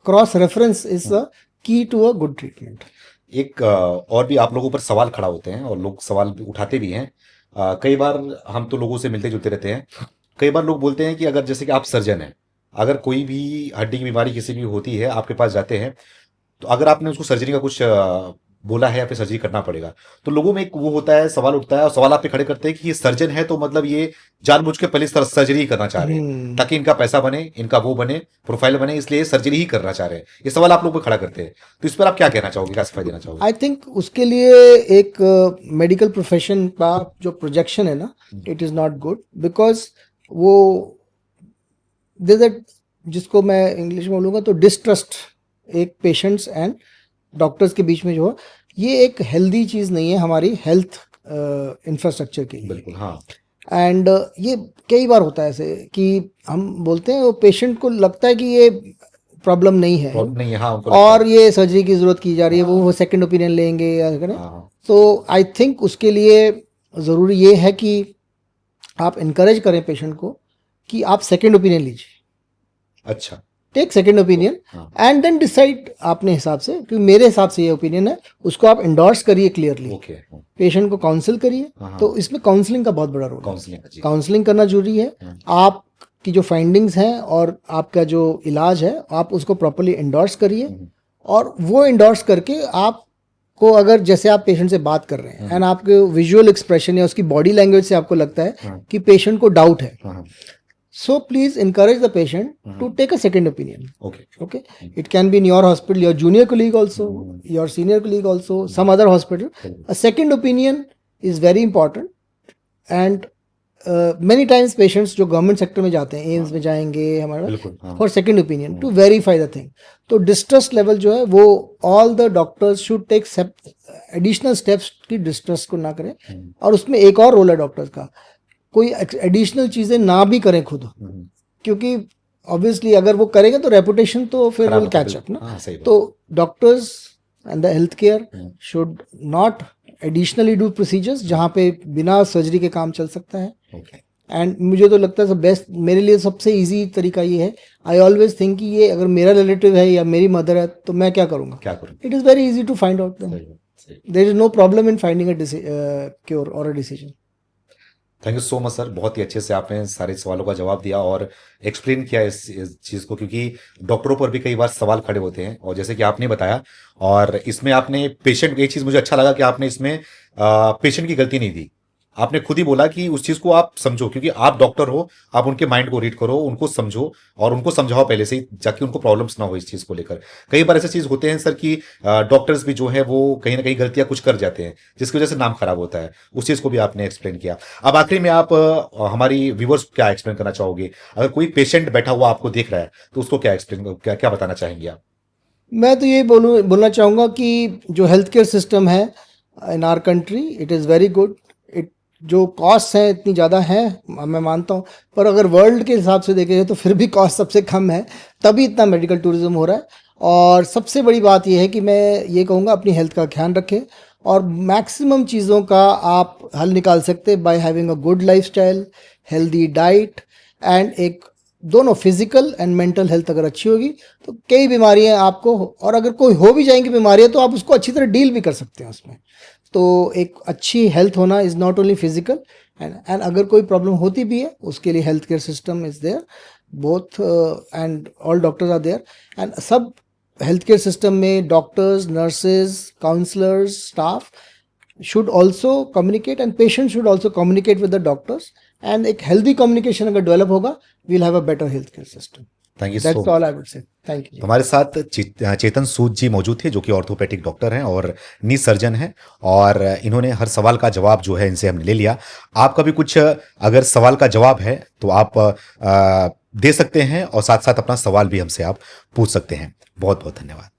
cross reference is the key to a good treatment. एक और भी आप लोगों पर सवाल खड़ा होते हैं और लोग सवाल उठाते भी हैं। कई बार हम तो लोगों से मिलते जुलते रहते हैं, कई बार लोग बोलते हैं कि अगर जैसे कि आप सर्जन हैं, अगर कोई भी हड्डी की बीमारी किसी भी होती है आपके पास जाते हैं, तो अगर आपने उसको सर्जरी का कुछ बोला है या फिर सर्जरी करना पड़ेगा, तो लोगों में एक वो होता है, सवाल उठता है और सवाल आप पे खड़े करते हैं कि ये सर्जन है तो मतलब ये जानबूझ के पहले सर्जरी ही करना चाह रहे हैं ताकि इनका पैसा बने, इनका वो बने, प्रोफाइल बने, इसलिए सर्जरी ही करना चाह रहे हैं। ये सवाल आप लोग पे खड़ा करते हैं, तो इस पर आप क्या कहना चाहोगे, क्या सफाई देना चाहोगे? आई थिंक उसके लिए एक मेडिकल प्रोफेशन का जो प्रोजेक्शन है ना, it is not good, because वो जिसको मैं इंग्लिश में बोलूँगा तो डिस्ट्रस्ट एक पेशेंट्स एंड डॉक्टर्स के बीच में जो है, ये एक हेल्दी चीज़ नहीं है हमारी हेल्थ इंफ्रास्ट्रक्चर के लिए। बिल्कुल हाँ। एंड ये कई बार होता है ऐसे कि हम बोलते हैं, वो पेशेंट को लगता है कि ये प्रॉब्लम नहीं है, प्रॉब्लम नहीं है हाँ, उनको और ये सर्जरी की ज़रूरत की जा रही है, वो सेकंड ओपिनियन लेंगे या करें। तो आई थिंक उसके लिए ज़रूरी ये है कि आप इनकरेज करें पेशेंट को कि आप सेकंड ओपिनियन लीजिए, अच्छा take second opinion and then decide अपने हिसाब से, क्योंकि मेरे हिसाब से ये ओपिनियन है, उसको आप इंडोर्स करिए क्लियरली, पेशेंट को काउंसिल करिए। तो इसमें काउंसलिंग का बहुत बड़ा रोल है, काउंसलिंग करना जरूरी है। आप की जो फाइंडिंग्स हैं और आपका जो इलाज है आप उसको प्रॉपर्ली इंडोर्स करिए, और वो इंडोर्स करके आप को अगर जैसे आप पेशेंट से बात कर रहे हैं एंड आपके विजुअल एक्सप्रेशन या उसकी बॉडी लैंग्वेज से आपको लगता है कि पेशेंट को डाउट है, so please encourage the patient to take a second opinion. Okay, it can be in your hospital, your junior colleague also, your senior colleague also, some other hospital. A second opinion is very important. And many times patients जो government sector में जाते हैं, एम्स में जाएंगे हमारा for second opinion to verify the thing, तो distrust level जो है वो all the doctors should take additional steps की डिस्ट्रस्ट को ना करें। और उसमें एक और रोल है डॉक्टर्स का, कोई एडिशनल चीज़ें ना भी करें खुद, क्योंकि ऑब्वियसली अगर वो करेंगे तो रेपुटेशन तो फिर विल कैच अप ना। तो doctors and the health care should not additionally do procedures जहाँ पे बिना सर्जरी के काम चल सकता है। एंड मुझे तो लगता है बेस्ट, मेरे लिए सबसे इजी तरीका ये है, आई ऑलवेज थिंक कि ये अगर मेरा रिलेटिव है या मेरी मदर है तो मैं क्या करूँगा, it is very easy to find out, there is no problem in finding a cure और a decision. Thank you so much sir, बहुत ही अच्छे से आपने सारे सवालों का जवाब दिया और एक्सप्लेन किया इस चीज़ को, क्योंकि डॉक्टरों पर भी कई बार सवाल खड़े होते हैं और जैसे कि आपने बताया, और इसमें आपने पेशेंट, एक चीज़ मुझे अच्छा लगा कि आपने इसमें पेशेंट की गलती नहीं दी, आपने खुद ही बोला कि उस चीज को आप समझो, क्योंकि आप डॉक्टर हो, आप उनके माइंड को रीड करो, उनको समझो और उनको समझाओ पहले से ही, ताकि उनको प्रॉब्लम्स ना हो इस चीज को लेकर। कई बार ऐसे चीज होते हैं सर कि डॉक्टर्स भी जो है वो कहीं ना कहीं गलतियां कुछ कर जाते हैं, जिसकी वजह से नाम खराब होता है। उस चीज को भी आपने एक्सप्लेन किया। अब आखिरी में आप हमारी व्यूवर्स को क्या एक्सप्लेन करना चाहोगे? अगर कोई पेशेंट बैठा हुआ आपको देख रहा है तो उसको क्या एक्सप्लेन, क्या क्या बताना चाहेंगे आप? मैं तो ये बोलना चाहूँगा कि जो हेल्थ केयर सिस्टम है in our country, it is very good. It जो कॉस्ट हैं इतनी ज़्यादा हैं, मैं मानता हूँ, पर अगर वर्ल्ड के हिसाब से देखें तो फिर भी कॉस्ट सबसे कम है, तभी इतना मेडिकल टूरिज्म हो रहा है। और सबसे बड़ी बात यह है कि मैं ये कहूँगा अपनी हेल्थ का ध्यान रखें, और मैक्सिमम चीज़ों का आप हल निकाल सकते हैं by having a good lifestyle, healthy diet, and एक दोनों फिजिकल एंड मेंटल हेल्थ अगर अच्छी होगी तो कई बीमारियां आपको, और अगर कोई हो भी जाएंगी बीमारियां तो आप उसको अच्छी तरह डील भी कर सकते हैं उसमें। तो एक अच्छी हेल्थ होना is not only physical, and अगर कोई प्रॉब्लम होती भी है उसके लिए health care system is there, both and all doctors are there, and सब हेल्थ केयर सिस्टम में doctors, nurses, counsellors, staff should also communicate, and patients should also communicate with the doctors, and एक healthy communication अगर develop होगा, we'll have a better healthcare system. Thank you That's so. all I would say. Thank you. हमारे साथ चेतन सूद जी मौजूद थे, जो कि orthopaedic doctor हैं और नी सर्जन हैं, और इन्होंने हर सवाल का जवाब जो है इनसे हमने ले लिया। आपका भी कुछ अगर सवाल का जवाब है तो आप दे सकते हैं, और साथ साथ अपना सवाल भी हमसे आप पूछ सकते हैं। बहुत बहुत धन्यवाद।